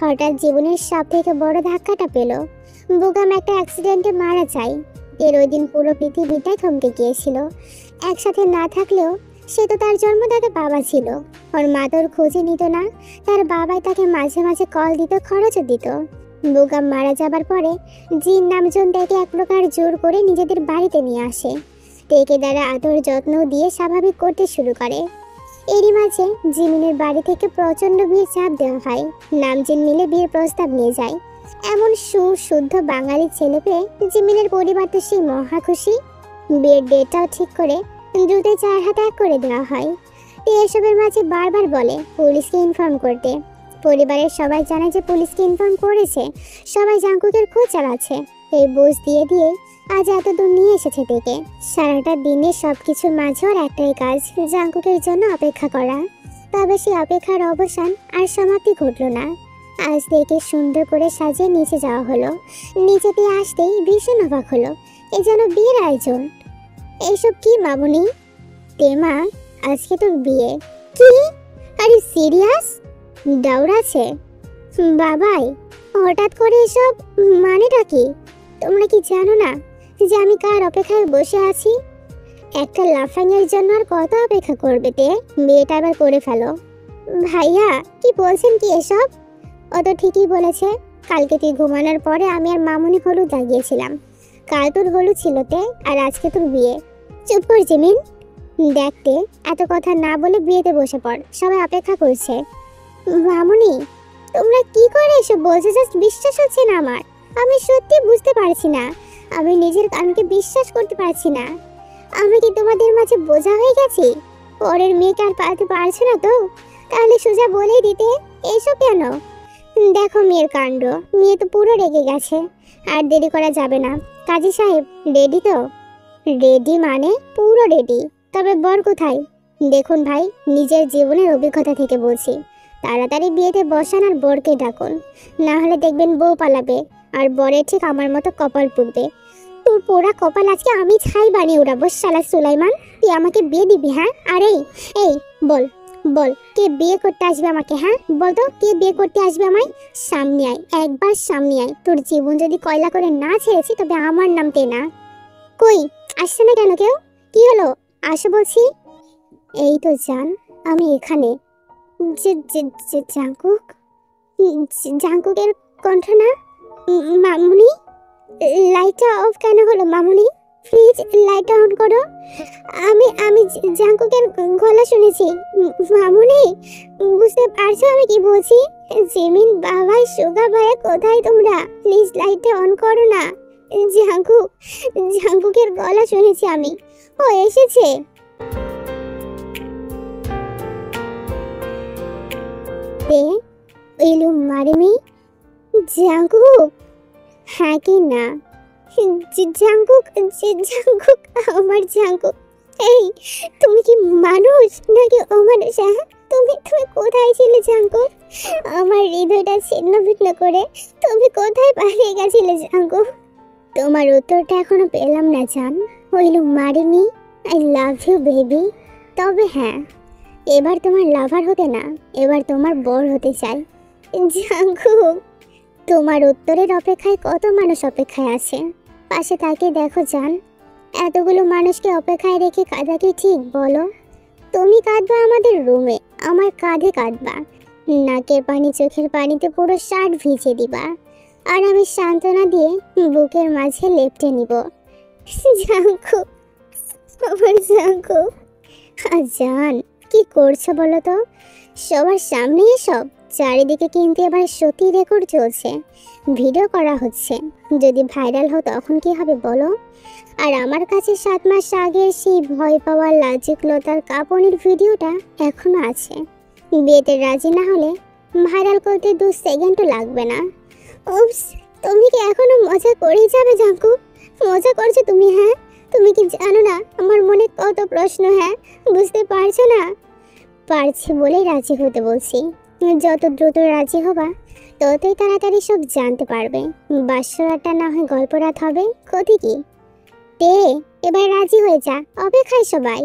হঠাৎ জীবনের সব থেকে বড় ধাক্কাটা পেল। বুকাম একটা অ্যাক্সিডেন্টে মারা যায়। এর ওই দিন পুরো পৃথিবীটাই থমকে গিয়েছিল। একসাথে না থাকলেও সে তো তার জন্মদাতা বাবা ছিল। ওর মা তোর খোঁজে নিত না, তার বাবাই তাকে মাঝে মাঝে কল দিত, খরচও দিত। বুকাম মারা যাবার পরে জিন নামজন তাকে এক প্রকার জোর করে নিজেদের বাড়িতে নিয়ে আসে। টেকে দ্বারা আদর যত্ন দিয়ে স্বাভাবিক করতে শুরু করে। এরই মাঝে জিমিনের বাড়ি থেকে প্রচণ্ড বিয়ের চাপ দেওয়া হয়। নামজিন মিলে বিয়ের প্রস্তাব নিয়ে যায়। এমন সুশুদ্ধ বাঙালি ছেলে পেয়ে জিমিনের পরিবার তো সেই মহা খুশি। বিয়ের ডেটটাও ঠিক করে দ্রুতই 4 হাত এক করে দেওয়া হয়। এসবের মাঝে বারবার বলে পুলিশকে ইনফর্ম করতে। পরিবারের সবাই জানে যে পুলিশকে ইনফর্ম করেছে, সবাই জাঙ্কুকের খোঁজ চালাচ্ছে। এই বোঝ দিয়ে দিয়ে আজ এত দূর নিয়ে এসেছে থেকে। সারাটা দিনে সবকিছুর মাঝে ওর একটাই কাজ, জাঙ্কুকের জন্য অপেক্ষা করা। তবে সেই অপেক্ষার অবসান আর সমাপ্তি ঘটল না। আজ থেকে সুন্দর করে সাজিয়ে নিচে যাওয়া হলো। নিচে দিয়ে আসতেই ভীষণ অবাক হলো, এ যেন বিয়ের আয়োজন। এইসব কি মামুনি? তেমা, আজকে তোর বিয়ে? কি? আরে সিরিয়াস? দাউড়াচ্ছে বাবাই হঠাৎ করে এসব, মানেটা কি? তোমরা কি জানো না যে আমি কার অপেক্ষায় বসে আছি? একটা লাফাঙ্গের জন্য আর কত অপেক্ষা করবে? তে বিয়েটা এবার করে ফেলো। ভাইয়া কি বলছেন কি এসব? ও তো ঠিকই বলেছে। কালকে তুই ঘুমানোর পরে আমি আর মামুনি হলুদ লাগিয়েছিলাম। কাল তোর হলুদ ছিল তে, আর আজকে তোর বিয়ে। চুপ কর জিমিন। দেখতে এত কথা না বলে বিয়েতে বসে পড়, সবাই অপেক্ষা করছে। মামুনি তোমরা কি করে এসব বলছো? জাস্ট বিশ্বাস হচ্ছে না আমার। আমি সত্যি বুঝতে পারছি না, আমি নিজের কানকে বিশ্বাস করতে পারছি না। আমি কি তোমাদের মাঝে বোঝা হয়ে গেছি? পরের মেয়েকে আর পালতে পারছো না তো? তাহলে সোজা বলেই দিতে। এসব কেন? দেখো মেয়ের কাণ্ড, মেয়ে তো পুরো রেগে গেছে। আর দেরি করা যাবে না। কাজী সাহেব রেডি তো? রেডি মানে পুরো রেডি। তবে বর কোথায়? দেখুন ভাই, নিজের জীবনের অভিজ্ঞতা থেকে বলছি, তাড়াতাড়ি বিয়েতে বসান আর বরকে ডাকুন, না হলে দেখবেন বউ পালাবে আর বরের ঠিক আমার মতো কপাল পুড়বে। তোর পোড়া কপাল আজকে আমি ছাই বানিয়ে উড়াবো। শালা সুলাইমান, তুই আমাকে বিয়ে দিবি? হ্যাঁ? আরে এই বল বল, কে বিয়ে করতে আসবে আমাকে? হ্যাঁ বল তো, কে বিয়ে করতে আসবে আমায়? সামনে আয়, একবার সামনে আয়। তোর জীবন যদি কয়লা করে না ছেড়েছি তবে আমার নাম টেনা। কই আসছে না কেন কেউ? কি হলো? আসো বলছি। এই তো জান, আমি এখানে। জাঙ্কুক? জাঙ্কুকের কণ্ঠ না? মামুনি লাইটটা অফ কেন হলো? মামুনি প্লিজ লাইটটা অন করো। আমি জাঙ্কুকের গলা শুনেছি। মামুনি বুঝতে পারছো আমি কি বলছি? জিমিন, বাবাই, সুগা ভাইয়া কোথায় তোমরা? প্লিজ লাইটটা অন করো না। জাঙ্কুকের গলা শুনেছি আমি। ও এসেছে। এলু মারিমি। জাঙ্কুক? হ্যাঁ কি না? জাঙ্কুক, জাঙ্কুক, আমার জাঙ্কুক। এই তুমি কি মানুষ নাকি অমানুষ? হ্যাঁ তুমি কোথায় ছিলে জাঙ্কুক? আমার হৃদয়টা ছিন্ন ভিন্ন করে তুমি কোথায় পালিয়ে গেছিলে জাঙ্কুক? তোমার উত্তরটা এখনো পেলাম না জান। হইল মারিনি। I love you baby. তবে হ্যাঁ, এবার তোমার লাভার হতে না, এবার তোমার বর হতে চাই। জাঙ্কুক, তোমার উত্তরের অপেক্ষায় কত মানুষ অপেক্ষায় আছে। পাশে তাকিয়ে দেখো জান, এতগুলো মানুষকে অপেক্ষায় রেখে কাঁদা কি ঠিক বলো? তুমি কাঁদবা আমাদের রুমে, আমার কাঁধে কাঁদবা, নাকের পানি চোখের পানিতে পুরো শার্ট ভিজে দিবা, আর আমি সান্ত্বনা দিয়ে বুকের মাঝে লেপটে নিব। জাঙ্কুক, আমার জাঙ্কুক। জান কি করছো বলো তো? সবার সামনে এসব? চারিদিকে কিন্তু এবার সত্যি রেকর্ড চলছে, ভিডিও করা হচ্ছে। যদি ভাইরাল হতো তখন কি হবে বলো? আর আমার কাছে 7 মাস আগের সেই ভয় পাওয়ার লাজুকলতার কাঁপনির ভিডিওটা এখনো আছে। বিয়েতে রাজি না হলে ভাইরাল করতে 2 সেকেন্ডও লাগবে না। উপস, তুমি কি এখনো মজা করেই যাবে জাঙ্কুক? মজা করছো তুমি? হ্যাঁ তুমি কি জানো না আমার মনে কত প্রশ্ন? হ্যাঁ বুঝতে পারছো না? পারছি বলেই রাজি হতে বলছি। যত দ্রুত রাজি হবা ততই তাড়াতাড়ি সব জানতে পারবে। বাসরাতটা না হয় গল্প রাত হবে, ক্ষতি কি? এবার রাজি হয়ে যা, অপেক্ষায় সবাই।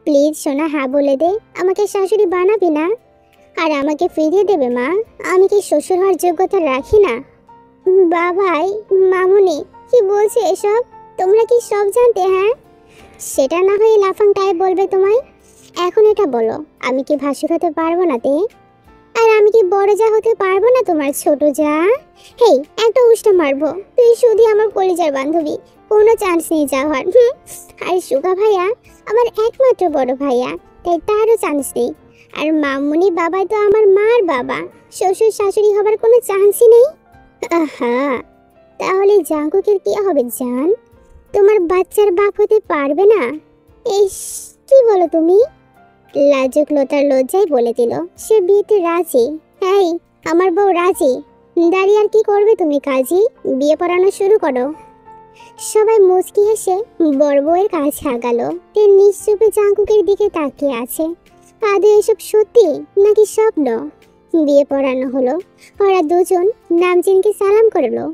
প্লিজ সোনা হ্যাঁ বলে দে, আমাকে শাশুড়ি বানাবি না? আর আমাকে ফিরিয়ে দেবে মা? আমি কি শ্বশুর হওয়ার যোগ্যতা রাখি না? বাবাই, মামুনি, কি বলছো এসব? তোমরা কি সব জানতে? হ্যাঁ, সেটা না হয় লাফাং তাই বলবে তোমায়। এখন এটা বলো, আমি কি ভাসুর হতে পারবো না তে? আর আমি কি বড় যা হতে পারবো না তোমার ছোট যা? হেই, একটা উষ্টা মারবো। তুই শুধু আমার কলিজার বান্ধবী, কোনো চান্স নেই যাওয়ার। আর সুগা ভাইয়া আমার একমাত্র বড় ভাইয়া, তাই তারও চান্স নেই। আর মামুনি বাবা তো আমার মার বাবা, শ্বশুর শাশুড়ি হবার কোনো চান্সই নেই। আহা, তাহলে জাঙ্কুকের কি হবে জান? তোমার বাচ্চার বাপ হতে পারবে না? ইস, কি বলো তুমি? লাজুক লতার লজ্জায় বলে দিল সে বিয়েতে রাজি। এই, আমার বউ রাজি, দাঁড়িয়ে আর কি করবে তুমি কাজী? বিয়ে পড়ানো শুরু করো। সবাই মুচকি হেসে বড় বউয়ের কাছে আগালো। তে নিশ্চুপে জাঙ্কুকের দিকে তাকিয়ে আছে। আদৌ এসব সত্যি নাকি স্বপ্ন? বিয়ে পড়ানো হলো। ওরা দুজন নামজিনকে সালাম করলো।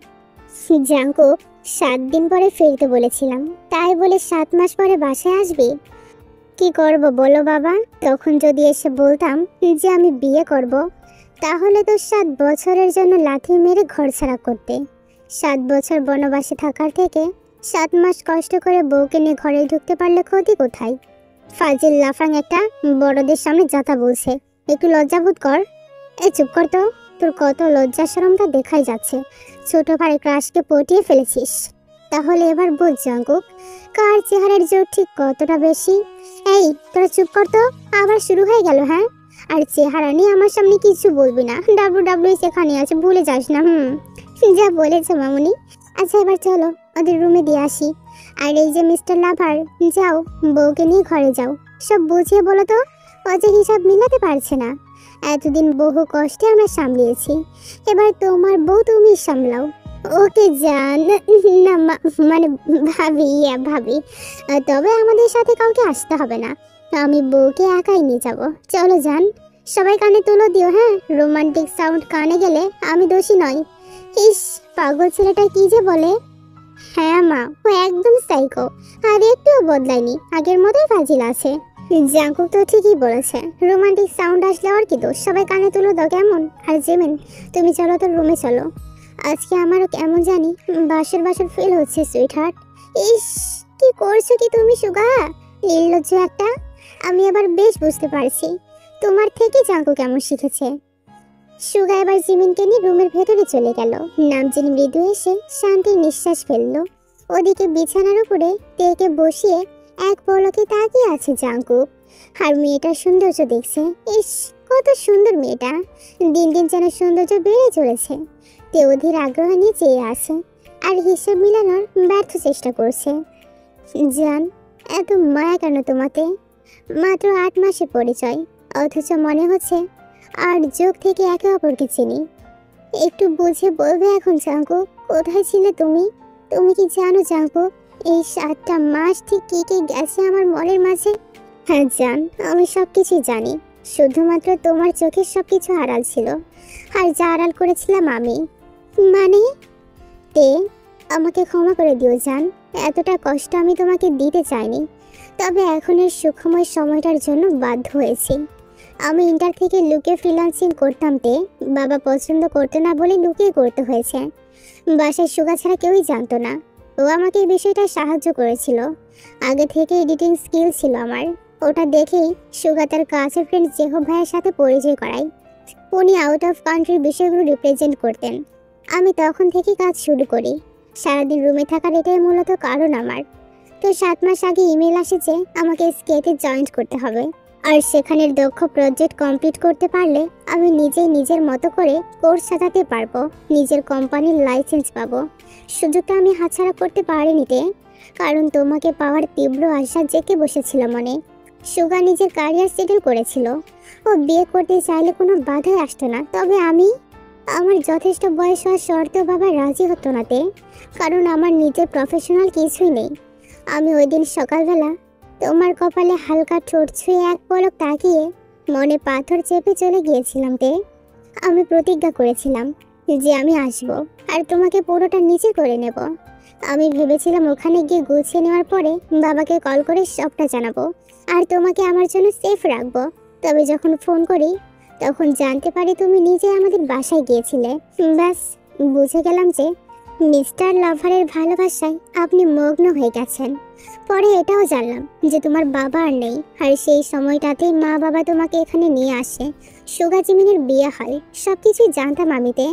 জাঙ্কুক, 7 দিন পরে ফিরতে বলেছিলাম, তাই বলে 7 মাস পরে বাসায় আসবি? কি করব বলো বাবা? তখন যদি এসে বলতাম যে আমি বিয়ে করব, তাহলে তো 7 বছরের জন্য লাথি মেরে ঘর ছাড়া করতে। 7 বছর বনবাসে থাকার থেকে 7 মাস কষ্ট করে বউকে নিয়ে ঘরে ঢুকতে পারলে ক্ষতি কোথায়? ফাজিল লাফাং একটা, বড়দের সামনে যাতা বলছে। একটু লজ্জাবোধ কর। এ চুপ কর তো, তোর কত লজ্জা শরমটা দেখাই যাচ্ছে। ছোট ভাই ক্রাশকে পটিয়ে ফেলেছিস। তাহলে এবার বুঝ জাঙ্কুক, কার চেহারার জোর ঠিক কতটা বেশি। এই, তোরা চুপ কর তো, আবার শুরু হয়ে গেল। হ্যাঁ, আর চেহারা নিয়ে আমার সামনে কিছু বলবি না। ডাব্লিউ সেখানে আছে, ভুলে যাস না। যা বলেছে মামুনি। আচ্ছা, এবার চলো ওদের রুমে দিয়ে আসি। আর এই যে মিস্টার লাভার, যাও বউকে নিয়ে ঘরে যাও। সব বুঝিয়ে বলো তো, ও যে হিসাব মিলাতে পারছে না। এতদিন বহু কষ্টে আমরা সামলিয়েছি, এবার তোমার বউ তুমি সামলাও। ওকে জান, না মানে ভাবি, ভাবি, তবে আমাদের সাথে কাউকে আসতে হবে না। আমি বউকে একাই নিয়ে যাব। চলো জান, সবাই কানে তুলো দিও। হ্যাঁ, রোমান্টিক সাউন্ড কানে গেলে আমি দোষী নই। ইস, পাগল ছেলেটা কি যে বলে। হ্যাঁ মা, ও একদম সাইকো, আর একটুও বদলায়নি, আগের মতোই ফাজিল আছে। জাঙ্কুক তো ঠিকই বলেছে, রোমান্টিক সাউন্ড আসলে আর কি দোষ। সবাই কানে তুলো দাও কেমন? আর জেমিন, তুমি চলো তো রুমে চলো। আজকে আমারও কেমন জানি বাসর ফিল হচ্ছে সুইট হার্ট। ইস, কি করছো কি তুমি সুগা? নির্লজ্জ একটা। আমি এবার বেশ বুঝতে পারছি তোমার থেকে জাঙ্কু কেমন শিখেছে। সুগা এবার জিমিনকে নিয়ে রুমের ভেতরে চলে গেল। নামজিন মৃদু এসে শান্তির নিঃশ্বাস ফেললো। ওদিকে বিছানার উপরে তেকে বসিয়ে এক পলকে তাকিয়ে আছে জাঙ্কুক। আর মেয়েটার সৌন্দর্য দেখছে। ইস, কত সুন্দর মেয়েটা। দিন দিন যেন সৌন্দর্য বেড়ে চলেছে। তে অধীর আগ্রহ নিয়ে চেয়ে আছে আর হিসাব মিলানোর ব্যর্থ চেষ্টা করছে। জান, এত মায়া কেন তোমাতে? মাত্র 8 মাসের পরিচয়, অথচ মনে হচ্ছে 8 যুগ থেকে একে অপরকে চিনি। একটু বুঝে বলবে এখন জাঙ্কু, কোথায় ছিলে তুমি? তুমি কি জানো জাঙ্কু, এই 7টা মাস ঠিক কি কি গেছে আমার মনের মাঝে? হ্যাঁ জান, আমি সব কিছুই জানি। শুধুমাত্র তোমার চোখে সবকিছু আড়াল ছিল, আর যা আড়াল করেছিলাম আমি। মানে? তে, আমাকে ক্ষমা করে দিও জান, এতটা কষ্ট আমি তোমাকে দিতে চাইনি। তবে এখনের সুখময় সময়টার জন্য বাধ্য হয়েছি। আমি ইন্টার থেকে লুকিয়ে ফ্রিল্যান্সিং করতাম তে, বাবা পছন্দ করতো না বলে লুকিয়ে করতে হয়েছে। বাসায় সুগা ছাড়া কেউই জানতো না। ও আমাকে এই বিষয়টা সাহায্য করেছিল। আগে থেকে এডিটিং স্কিল ছিল আমার। ওটা দেখেই সুগা তার কাছের ফ্রেন্ড জেহব ভাইয়ের সাথে পরিচয় করায়। উনি আউট অফ কান্ট্রির বিষয়গুলো রিপ্রেজেন্ট করতেন। আমি তখন থেকে কাজ শুরু করি। সারাদিন রুমে থাকার এটাই মূলত কারণ আমার। তো 7 মাস আগে ইমেল আসে যে আমাকে স্কেটে জয়েন করতে হবে, আর সেখানের দক্ষ প্রজেক্ট কমপ্লিট করতে পারলে আমি নিজেই নিজের মতো করে কোর্স সাজাতে পারবো, নিজের কোম্পানির লাইসেন্স পাবো। সুযোগটা আমি হাতছাড়া করতে পারিনি তে, কারণ তোমাকে পাওয়ার তীব্র আশা জেঁকে বসেছিল মনে। সুগা নিজের ক্যারিয়ার সেটেল করেছিল। ও বিয়ে করতে চাইলে কোনো বাধাই আসতো না। তবে আমার যথেষ্ট বয়স হওয়ার শর্তেও বাবা রাজি হতো না তে, কারণ আমার নিজের প্রফেশনাল কিছুই নেই। আমি ওই দিন সকালবেলা তোমার কপালে হালকা ঠোঁট ছুঁয়ে এক পলক তাকিয়ে মনে পাথর চেপে চলে গিয়েছিলাম তে। আমি প্রতিজ্ঞা করেছিলাম যে আমি আসব আর তোমাকে পুরোটা নিচে করে নেব। আমি ভেবেছিলাম ওখানে গিয়ে গুছিয়ে নেওয়ার পরে বাবাকে কল করে সবটা জানাবো আর তোমাকে আমার জন্য সেফ রাখবো। তবে যখন ফোন করি তখন জানতে পারি তুমি নিজে আমাদের বাসায় গিয়েছিলে। ব্যাস, বুঝে গেলাম যে মিস্টার লাভারের ভালোবাসায় আপনি মগ্ন হয়ে গেছেন। পরে এটাও জানলাম যে তোমার বাবা আর নেই, আর সেই সময়টাতেই মা বাবা তোমাকে এখানে নিয়ে আসে, সুগা জিমিনের বিয়ে হয়। সব কিছুই জানতাম আমিতে।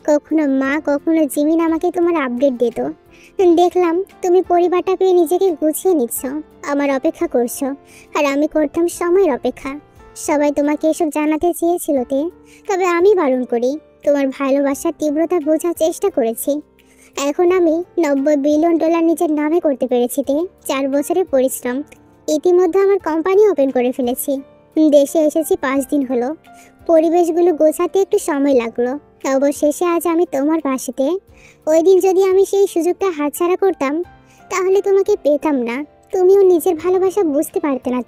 কখনো মা কখনো জিমিন আমাকে তোমার আপডেট দিত। দেখলাম তুমি পরিবারটা পেয়ে নিজেকে গুছিয়ে নিচ্ছ, আমার অপেক্ষা করছো, আর আমি করতাম সময়ের অপেক্ষা। সবাই তোমাকে এসব জানাতে চেয়েছিল তবে আমি বারণ করি। তোমার ভালোবাসার তীব্রতা বোঝার চেষ্টা করেছি। এখন আমি $90 বিলিয়ন নিজের নামে করতে পেরেছি 4 বছরের পরিশ্রম। ইতিমধ্যে আমার কোম্পানি ওপেন করে ফেলেছি। দেশে এসেছি 5 দিন হলো। পরিবেশগুলো গোছাতে একটু সময় লাগলো। অবশেষে আজ আমি তোমার পাশেতে। ওই দিন যদি আমি সেই সুযোগটা হাতছাড়া করতাম তাহলে তোমাকে পেতাম না, তুমিও নিজের ভালোবাসা বুঝতে পারতে না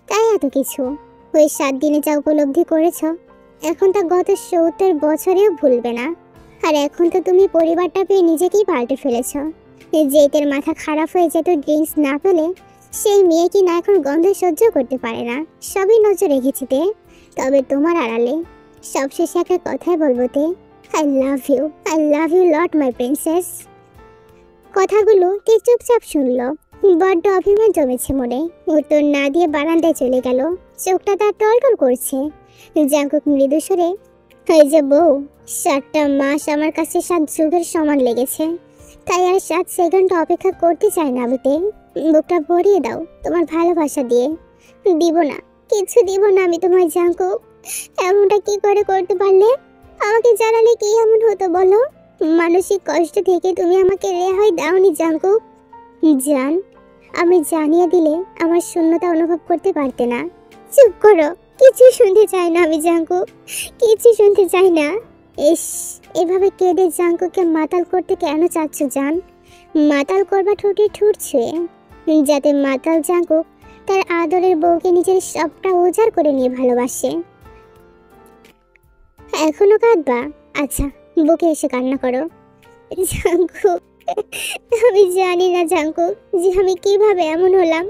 তাই এত কিছু। ওই 7 দিনে যা উপলব্ধি করেছ এখন তা গত 70 বছরেও ভুলবে না। আর এখন তো তুমি পরিবারটা পেয়ে নিজেকেই পাল্টে ফেলেছ। যেতের মাথা খারাপ হয়ে যেত ড্রিঙ্কস না পেলে, সেই মেয়ে কি না এখন গন্ধ সহ্য করতে পারে না। সবই নজর রেখেছি তবে তোমার আড়ালে। সবশেষে একটা কথাই বলবো I love you lot my princess. কথাগুলো চুপচাপ শুনলো। বড্ড অভিমান জমেছে মনে। উত্তর না দিয়ে বারান্দায় চলে গেল। চোখটা তার টলটল করছে। জাঙ্কুক মৃদু স্বরে, এই যে বউ, 7টা মাস আমার কাছে 7 যুগের সমান লেগেছে, তাই আর 7 সেকেন্ড অপেক্ষা করতে চাই না। আমি বুকটা ভরিয়ে দাও তোমার ভালোবাসা দিয়ে। দিব না, কিছু দিব না আমি তোমার জাঙ্কুক। এমনটা কি করে করতে পারলে? আমাকে জানালে কি এমন হতো বলো? মানসিক কষ্ট থেকে তুমি আমাকে রেহাই দাওনি জাঙ্কুক। জান, আমি জানিয়ে দিলে আমার শূন্যতা অনুভব করতে পারতে না। চুপ করো, কিছু শুনতে চাই না আমি জাঙ্কুক, কিছু শুনতে চাই না। এভাবে কেঁদে জাঙ্কুককে মাতাল করতে কেন চাচ্ছ জান? মাতাল করবা ঠোঁটে ঠোঁট ছুঁয়ে, যাতে মাতাল জাঙ্কুক তার আদরের বউকে নিজের সবটা উজাড় করে নিয়ে ভালোবাসে। এখনো কাঁদবা? আচ্ছা, বুকে এসে কান্না করো। জাঙ্কুক, আমি জানি না জাঙ্কুক যে আমি কিভাবে এমন হলাম,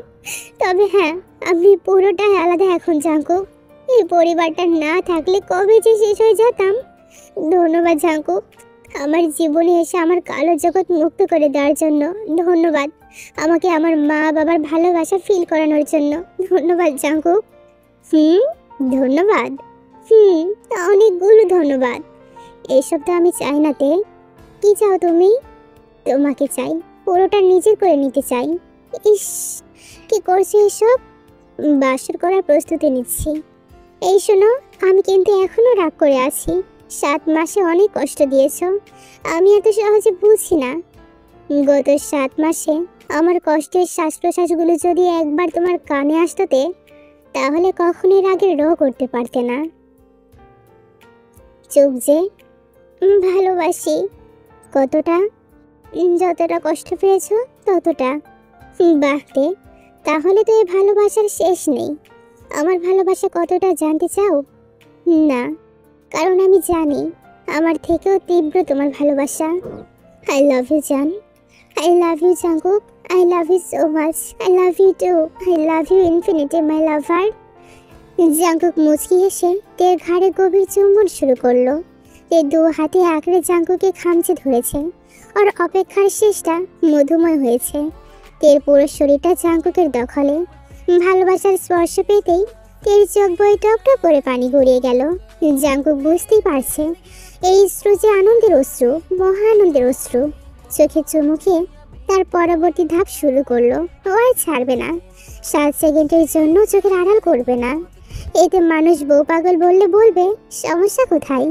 তবে হ্যাঁ, আমি পুরোটাই আলাদা এখন জাঙ্কুক। এই পরিবারটা না থাকলে কবে যে শেষ হয়ে যেতাম। ধন্যবাদ জাঙ্কুক, আমার জীবনে এসে আমার কালো জগৎ মুক্ত করে দেওয়ার জন্য। ধন্যবাদ আমাকে আমার মা বাবার ভালোবাসা ফিল করানোর জন্য। ধন্যবাদ জাঙ্কুক। ধন্যবাদ? অনেকগুলো ধন্যবাদ। এসব তো আমি চাই না কি চাও তুমি? তোমাকে চাই, পুরোটা নিজের করে নিতে চাই। ইস, কি করছো এসব? বাসর করার প্রস্তুতি নিচ্ছি। এই শোনো, আমি কিন্তু এখনো রাগ করে আছি। 7 মাসে অনেক কষ্ট দিয়েছ, আমি এত সহজে বুঝি না। গত 7 মাসে আমার কষ্টের শ্বাস প্রশ্বাসগুলো যদি একবার তোমার কানে আসতো তাহলে কখনোই রাগের র করতে পারতে না। চুপ যে, ভালোবাসি। কতটা? যতটা কষ্ট পেয়েছ ততটা। বাহতে, তাহলে তো এই ভালোবাসার শেষ নেই। আমার ভালোবাসা কতটা জানতে চাও? না, কারণ আমি জানি আমার থেকেও তীব্র তোমার ভালোবাসা। আই লাভ ইউ জান, I love you Jungkook, I love you so much, I love you too, I love you infinity my lover. Jungkook মুচকি এসে তের ঘাড়ে গভীর চুম্বন শুরু করলো। তে 2 হাতে আঁকড়ে জাঙ্কুকে খামচে ধরেছে। ওর অপেক্ষার শেষটা মধুময় হয়েছে। তের পুরো শরীরটা জাঙ্কুকের দখলে। ভালোবাসার স্পর্শ পেতেই তের চোখ বয়ে টপটপ করে পানি গড়িয়ে গেল। জাঙ্কুক বুঝতেই পারছে এই অশ্রু যে আনন্দের অশ্রু, মহা আনন্দের অশ্রু। চোখে চুমুকে তার পরবর্তী ধাপ শুরু করলো। ও আর ছাড়বে না, 7 সেকেন্ডের জন্য চোখের আড়াল করবে না। এতে মানুষ বউ পাগল বললে বলবে, সমস্যা কোথায়?